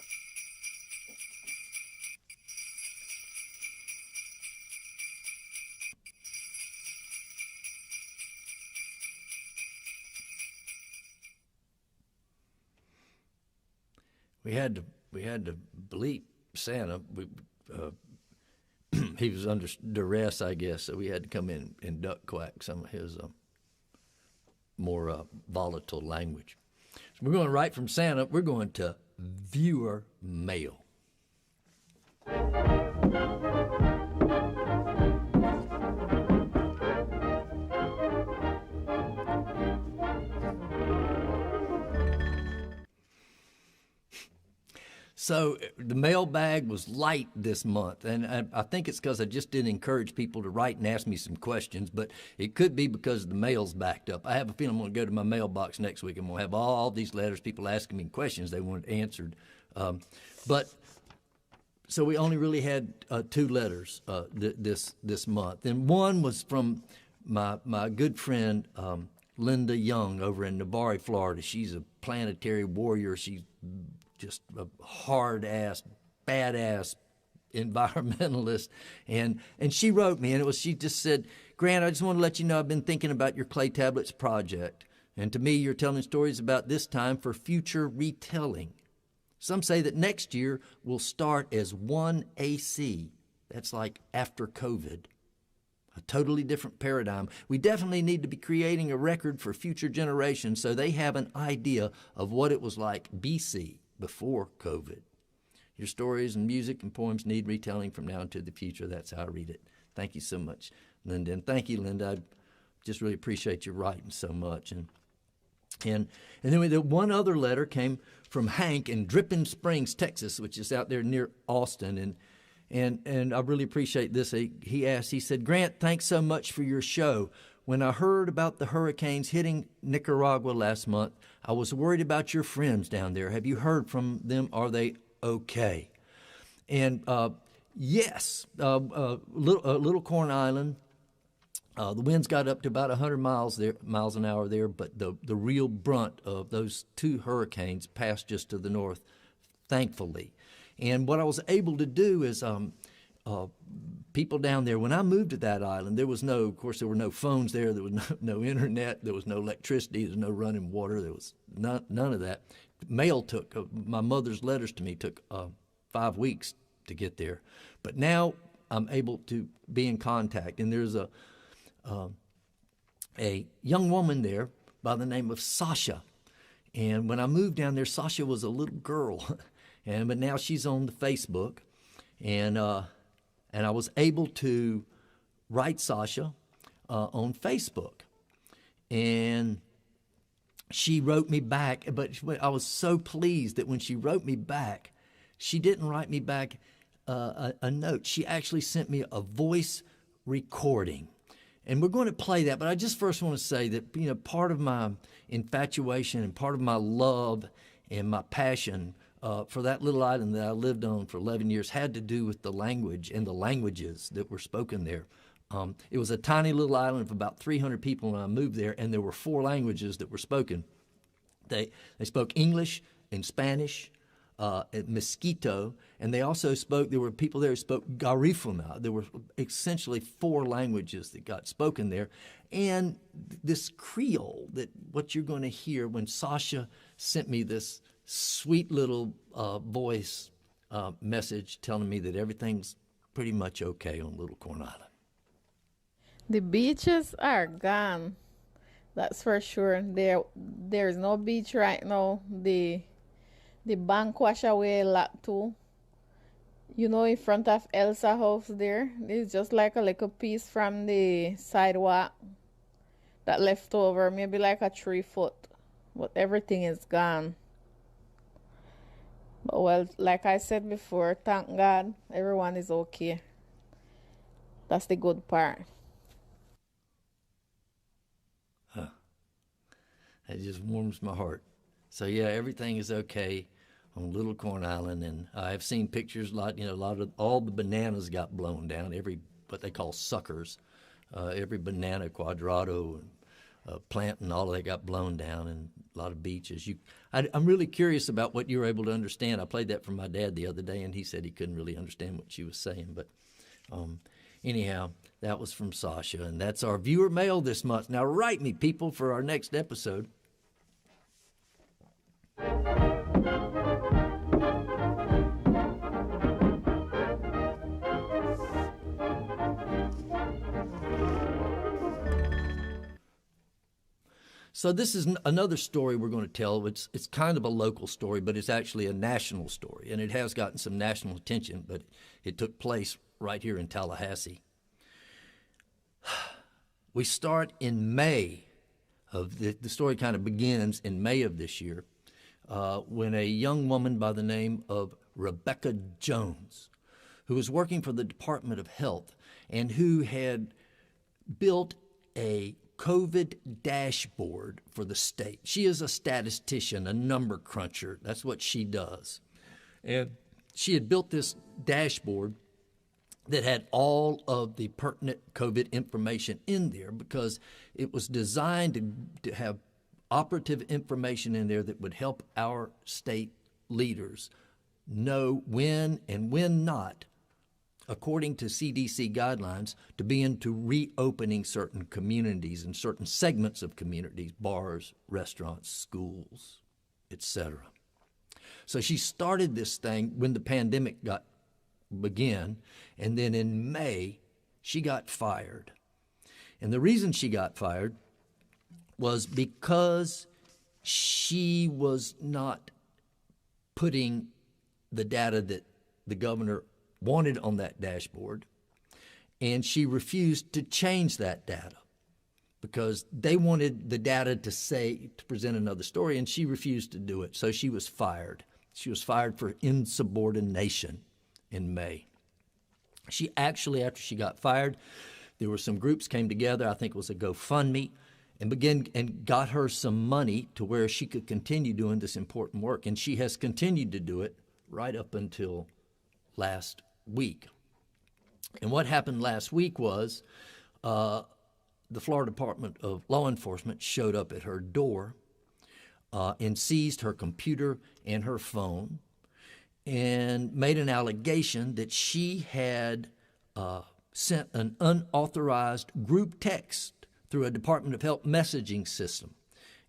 We had to bleep Santa. He was under duress, I guess, so we had to come in and duck quack some of his more volatile language. So we're going right from Santa. We're going to viewer mail. So the mailbag was light this month, and I think it's because I just didn't encourage people to write and ask me some questions, but it could be because the mail's backed up. I have a feeling I'm going to go to my mailbox next week and we'll have all these letters, people asking me questions they wanted answered. So we only really had 2 letters this month, and one was from my good friend Linda Young over in Navarre, Florida. She's a planetary warrior. She's just a hard-ass, badass environmentalist. And she wrote me, and she just said, Grant, I just want to let you know I've been thinking about your clay tablets project. And to me, you're telling stories about this time for future retelling. Some say that next year will start as 1 AC. That's like after COVID. A totally different paradigm. We definitely need to be creating a record for future generations so they have an idea of what it was like BC, before COVID. Your stories and music and poems need retelling from now into the future. That's how I read it. Thank you so much, Linda. And thank you, Linda. I just really appreciate you writing so much. And then one other letter came from Hank in Dripping Springs, Texas, which is out there near Austin. And I really appreciate this. He said, Grant, thanks so much for your show. When I heard about the hurricanes hitting Nicaragua last month, I was worried about your friends down there. Have you heard from them? Are they okay? And yes, Little Corn Island, the winds got up to about 100 miles an hour there, but the real brunt of those 2 hurricanes passed just to the north, thankfully. And what I was able to do is people down there, when I moved to that island, there were no phones there, there was no internet, there was no electricity, there was no running water, there was none of that. Mail my mother's letters to me took 5 weeks to get there. But now I'm able to be in contact, and there's a young woman there by the name of Sasha. And when I moved down there, Sasha was a little girl, but now she's on the Facebook, and I was able to write Sasha on Facebook, and she wrote me back. But I was so pleased that when she wrote me back, she didn't write me back a note. She actually sent me a voice recording. And we're going to play that, but I just first want to say that, part of my infatuation and part of my love and my passion for that little island that I lived on for 11 years had to do with the language and the languages that were spoken there. It was a tiny little island of about 300 people when I moved there, and there were 4 languages that were spoken. They spoke English and Spanish, Mosquito, and there were people there who spoke Garifuna. There were essentially 4 languages that got spoken there. And this Creole, what you're going to hear when Sasha sent me this sweet little voice message telling me that everything's pretty much okay on Little Corn Island. The beaches are gone. That's for sure. There's no beach right now. The bank wash away a lot too. In front of Elsa house there, it's just like a little piece from the sidewalk that left over, maybe like a 3 foot. But everything is gone. But well, like I said before, thank God, everyone is okay. That's the good part. It just warms my heart. So yeah, everything is okay on Little Corn Island, and I've seen pictures. A lot of all the bananas got blown down. What they call suckers, every banana, quadrado, and plant, and all of that got blown down, and a lot of beaches. I'm really curious about what you were able to understand. I played that for my dad the other day, and he said he couldn't really understand what she was saying. But anyhow, that was from Sasha, and that's our viewer mail this month. Now write me, people, for our next episode. So this is another story we're going to tell. It's kind of a local story, but it's actually a national story, and it has gotten some national attention, but it took place right here in Tallahassee. We start in May of the story kind of begins in May of this year. when a young woman by the name of Rebecca Jones, who was working for the Department of Health and who had built a COVID dashboard for the state. She is a statistician, a number cruncher. That's what she does. And she had built this dashboard that had all of the pertinent COVID information in there because it was designed to have operative information in there that would help our state leaders know when and when not, according to CDC guidelines, to be into reopening certain communities and certain segments of communities, bars, restaurants, schools, etc. So she started this thing when the pandemic began, and then in May, she got fired. And the reason she got fired was because she was not putting the data that the governor wanted on that dashboard, and she refused to change that data because they wanted the data to present another story, and she refused to do it. So she was fired. She was fired for insubordination in May. She actually, after she got fired, there were some groups came together, I think it was a GoFundMe, and got her some money to where she could continue doing this important work. And she has continued to do it right up until last week. And what happened last week was the Florida Department of Law Enforcement showed up at her door and seized her computer and her phone and made an allegation that she had sent an unauthorized group text through a Department of Health messaging system.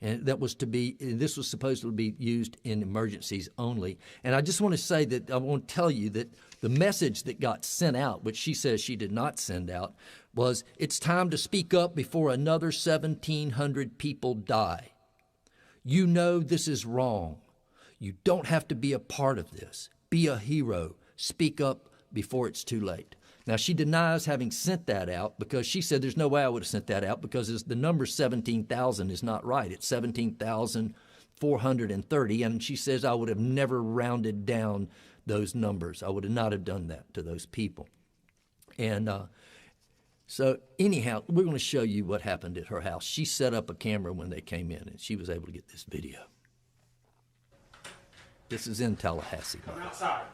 And this was supposed to be used in emergencies only. And I just want to say that I want to tell you that the message that got sent out, which she says she did not send out, was, it's time to speak up before another 1,700 people die. You know this is wrong. You don't have to be a part of this. Be a hero. Speak up before it's too late. Now, she denies having sent that out because she said there's no way I would have sent that out because the number 17,000 is not right. It's 17,430, and she says I would have never rounded down those numbers. I would not have done that to those people. And so anyhow, we're going to show you what happened at her house. She set up a camera when they came in, and she was able to get this video. This is in Tallahassee. Come outside.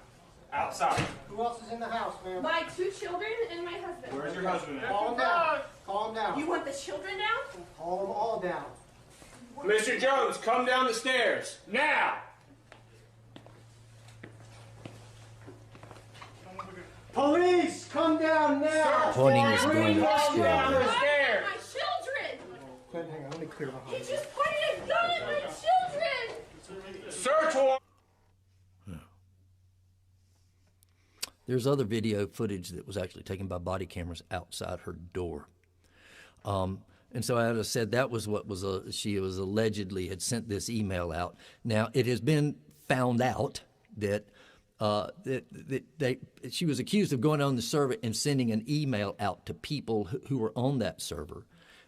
Outside. Who else is in the house, ma'am? My 2 children and my husband. Where's your husband at? Calm down. Calm down. You want the children now? Call them all down. Mr. Jones, come down the stairs. Now! Police, come down now! Pointing his gun Bring at them down the Sherry. stairs. My children! Quinn, hang on, let me clear the He house. just pointed a gun at my children! Search warrant. There's other video footage that was actually taken by body cameras outside her door. And so, as I said, that was what she was allegedly had sent this email out. Now, it has been found out that she was accused of going on the server and sending an email out to people who were on that server.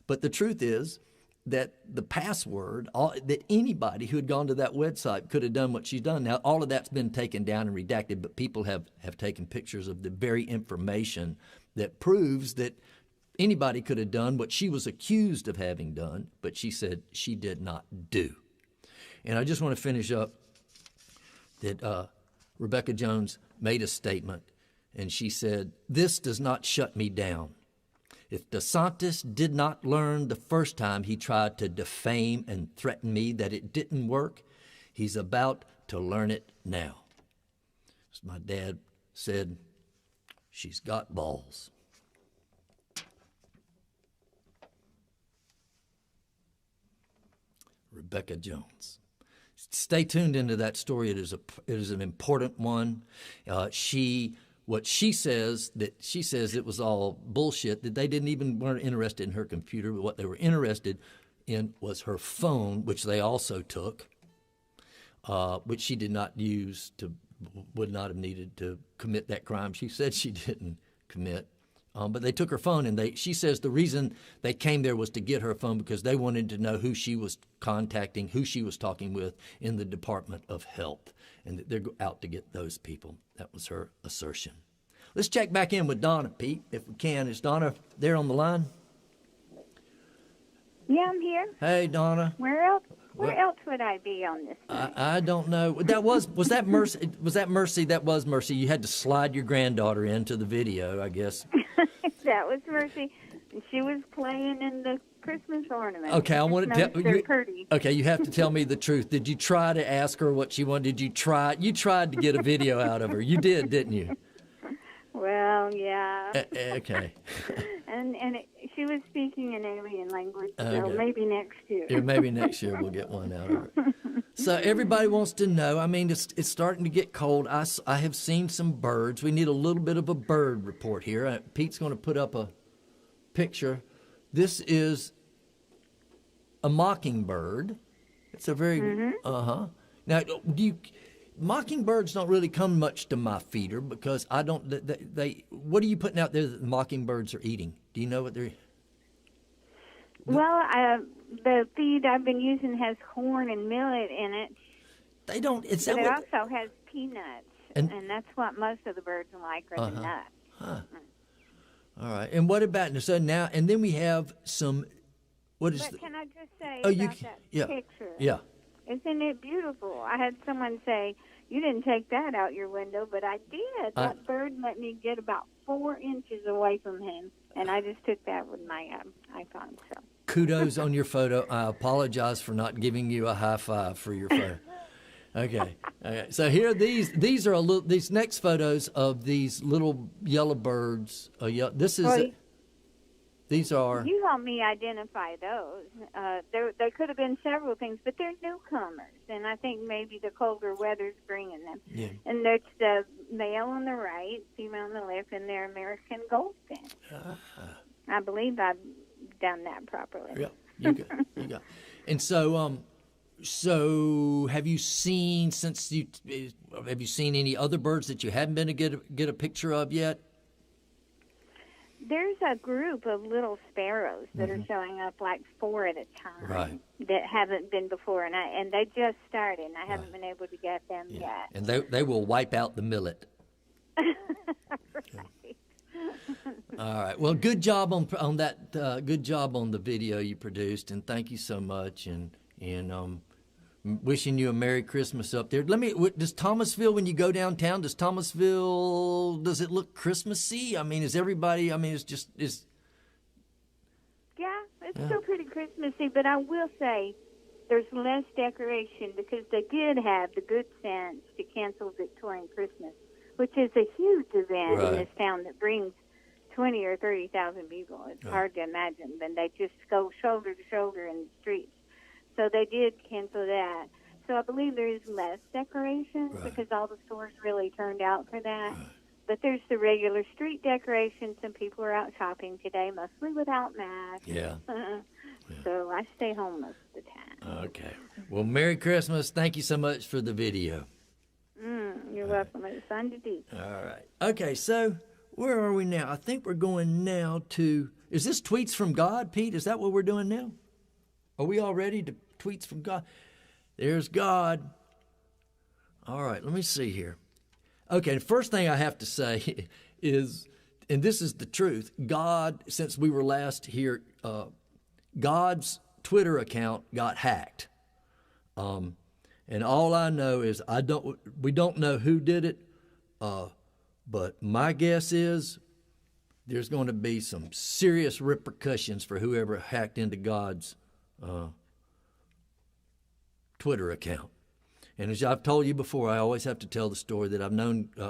But the truth is that the password, that anybody who had gone to that website could have done what she's done. Now, all of that's been taken down and redacted, but people have taken pictures of the very information that proves that anybody could have done what she was accused of having done, but she said she did not do. And I just want to finish up that Rebecca Jones made a statement, and she said, "This does not shut me down. If DeSantis did not learn the first time he tried to defame and threaten me that it didn't work, he's about to learn it now." As my dad said, she's got balls. Rebecca Jones. Stay tuned into that story. It is an important one. What she says it was all bullshit, that they weren't interested in her computer, but what they were interested in was her phone, which they also took, which she did not use would not have needed to commit that crime she said she didn't commit. But they took her phone, and she says the reason they came there was to get her phone because they wanted to know who she was contacting, who she was talking with in the Department of Health, and that they're out to get those people. That was her assertion. Let's check back in with Donna, Pete, if we can. Is Donna there on the line? Yeah, I'm here. Hey, Donna. Where else would I be on this? I don't know. Was that Mercy? Was that Mercy? That was Mercy. You had to slide your granddaughter into the video, I guess. That was Mercy. And she was playing in the Christmas ornament. Okay, I want to tell they're you. pretty. Okay, you have to tell me the truth. Did you try to ask her what she wanted? Did you try? You tried to get a video out of her. You did, didn't you? Well, yeah. Okay. And she was speaking in alien language, so Okay. maybe next year. Yeah, maybe next year we'll get one out of her. So everybody wants to know. I mean, it's starting to get cold. I have seen some birds. We need a little bit of a bird report here. Pete's going to put up a picture. This is a mockingbird. It's a very Now, mockingbirds don't really come much to my feeder because I don't. They what are you putting out there that the mockingbirds are eating? Do you know what they're? Well, the feed I've been using has corn and millet in it. They don't. It's that but it what, also has peanuts, and that's what most of the birds like are the nuts. Huh. All right. And what about so now? And then we have some. What is? But can I just say Oh, about that picture? Yeah. Isn't it beautiful? I had someone say, "You didn't take that out your window," but I did. That bird let me get about 4 inches away from him, and I just took that with my iPhone. So. Kudos on your photo. I apologize for not giving you a high five for your photo. Okay. So here, these are these next photos of these little yellow birds. This is. These are. You help me identify those. There could have been several things, but they're newcomers, and I think maybe the colder weather's bringing them. Yeah. And there's the male on the right, female on the left, and they're American goldfinch. I believe I've done that properly. Yeah, you got. And so, so have you seen any other birds that you haven't been to get a picture of yet? There's a group of little sparrows that are showing up, like 4 at a time, right, that haven't been before, and they just started, and I haven't been able to get them yet. And they will wipe out the millet. Right. All right. Well, good job on that. Good job on the video you produced, and thank you so much. And wishing you a Merry Christmas up there. Does Thomasville, when you go downtown, does it look Christmassy? I mean, is everybody? I mean, Yeah, it's still pretty Christmassy, but I will say there's less decoration because they did have the good sense to cancel Victorian Christmas, which is a huge event in this town that brings 20 or 30,000 people. It's hard to imagine. Then they just go shoulder to shoulder in the streets. So they did cancel that. So I believe there is less decorations because all the stores really turned out for that. But there's the regular street decorations, and people are out shopping today, mostly without masks. Yeah. So I stay home most of the time. Okay. Well, Merry Christmas. Thank you so much for the video. You're welcome. It's fun to do. All right. Okay, so where are we now? I think we're going now to, is this Tweets from God, Pete? Is that what we're doing now? Are we all ready to Tweets from God? There's God. All right, let me see here. Okay, the first thing I have to say is, and this is the truth, God, since we were last here, God's Twitter account got hacked. And all I know is we don't know who did it, but my guess is there's going to be some serious repercussions for whoever hacked into God's Twitter account. And as I've told you before, I always have to tell the story that I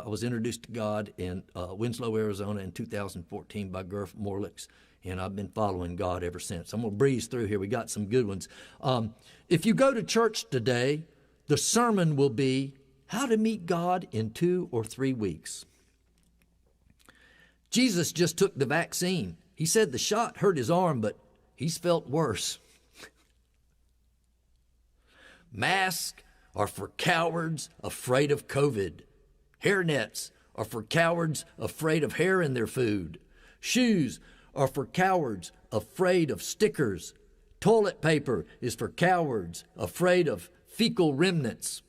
was introduced to God in Winslow, Arizona in 2014 by Gurf Morlix, and I've been following God ever since. I'm going to breeze through here. We got some good ones. If you go to church today, the sermon will be How to Meet God in 2 or 3 weeks. Jesus just took the vaccine. He said the shot hurt his arm, but he's felt worse. Masks are for cowards afraid of COVID. Hairnets are for cowards afraid of hair in their food. Shoes are for cowards afraid of stickers. Toilet paper is for cowards afraid of fecal remnants.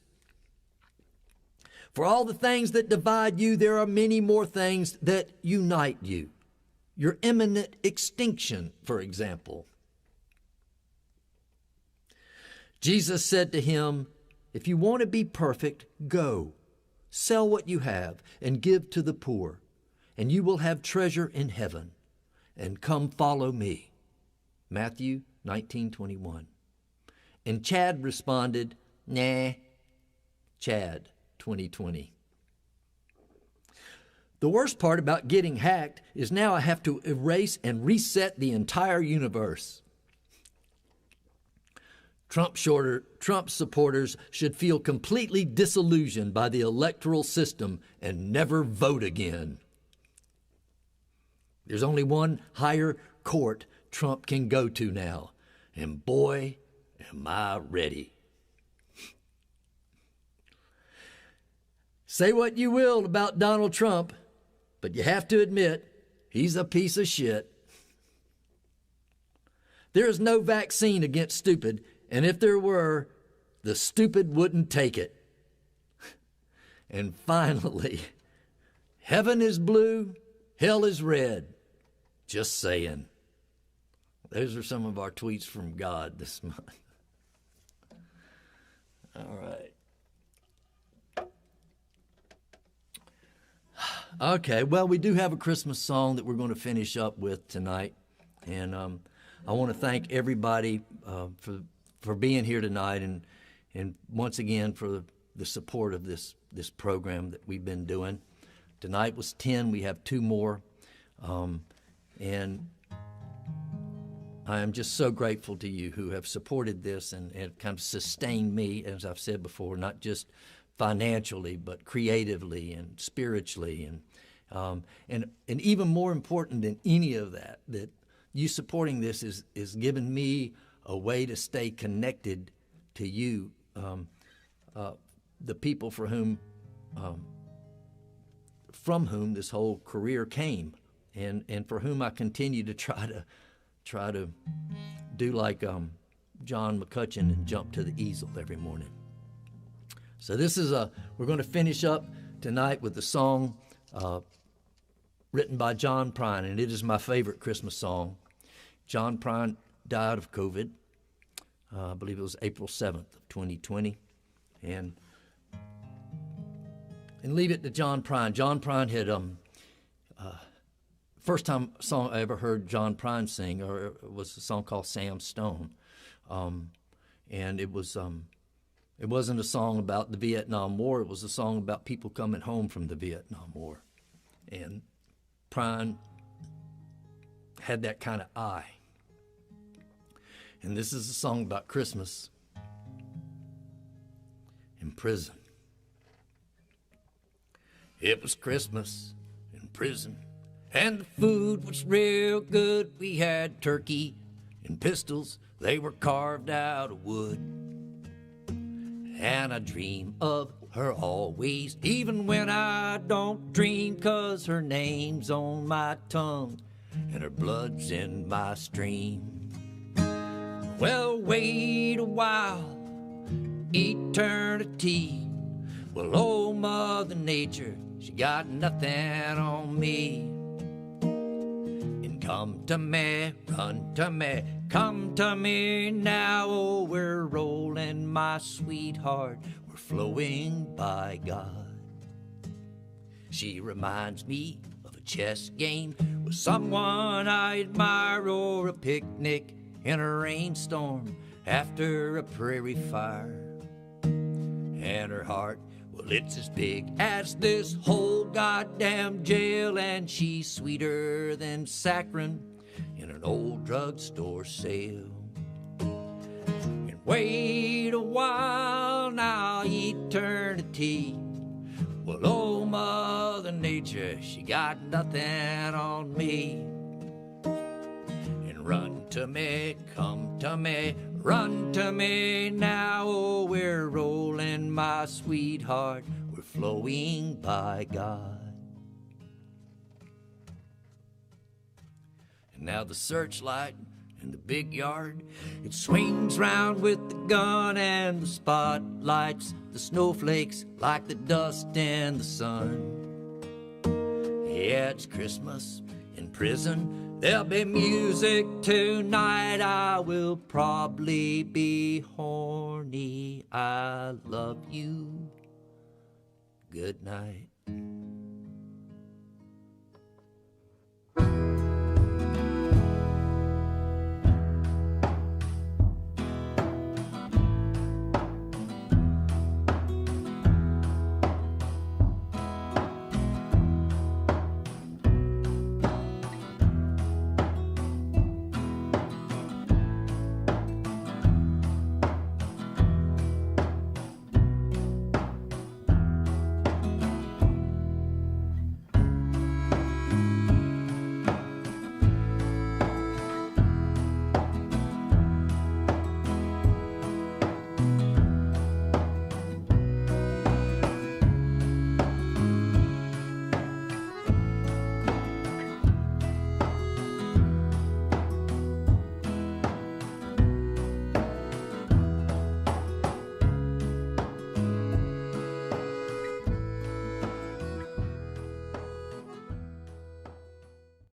For all the things that divide you, there are many more things that unite you. Your imminent extinction, for example. Jesus said to him, if you want to be perfect, go. Sell what you have and give to the poor, and you will have treasure in heaven. And come follow me. Matthew 19:21. And Chad responded, nah. Chad 2020. The worst part about getting hacked is now I have to erase and reset the entire universe. Trump supporters should feel completely disillusioned by the electoral system and never vote again. There's only one higher court Trump can go to now, and boy, am I ready. Say what you will about Donald Trump, but you have to admit he's a piece of shit. There is no vaccine against stupid, and if there were, the stupid wouldn't take it. And finally, heaven is blue, hell is red. Just saying. Those are some of our tweets from God this month. All right. Okay, well, we do have a Christmas song that we're going to finish up with tonight. And I want to thank everybody for being here tonight and once again for the support of this program that we've been doing. Tonight was 10. We have 2 more. And I am just so grateful to you who have supported this and kind of sustained me, as I've said before, not just financially, but creatively and spiritually. And even more important than any of that you supporting this is giving me a way to stay connected to you, the people from whom this whole career came. And for whom I continue to try to do like John McCutcheon and jump to the easel every morning. So we're going to finish up tonight with the song written by John Prine, and it is my favorite Christmas song. John Prine died of COVID. I believe it was April 7th of 2020, and leave it to John Prine. John Prine had first time song I ever heard John Prine sing was a song called Sam Stone. And it wasn't a song about the Vietnam War. It was a song about people coming home from the Vietnam War. And Prine had that kind of eye. And this is a song about Christmas in prison. It was Christmas in prison. And the food was real good. We had turkey and pistols. They were carved out of wood. And I dream of her always, even when I don't dream, 'cause her name's on my tongue and her blood's in my stream. Well, wait a while, eternity. Well, old Mother Nature, she got nothing on me. Come to me, run to me, come to me now. Oh, we're rolling, my sweetheart, we're flowing by God. She reminds me of a chess game with someone I admire, or a picnic in a rainstorm after a prairie fire. And her heart, well, it's as big as this whole goddamn jail, and she's sweeter than saccharin in an old drugstore sale. And wait a while now, eternity. Well, oh, Mother Nature, she got nothing on me. And run to me, come to me, run to me now. Oh, we're rolling, my sweetheart, we're flowing by God. Now the searchlight in the big yard, it swings round with the gun, and the spotlights the snowflakes like the dust in the sun. Yeah, it's Christmas in prison. There'll be music tonight. I will probably be horny. I love you. Good night.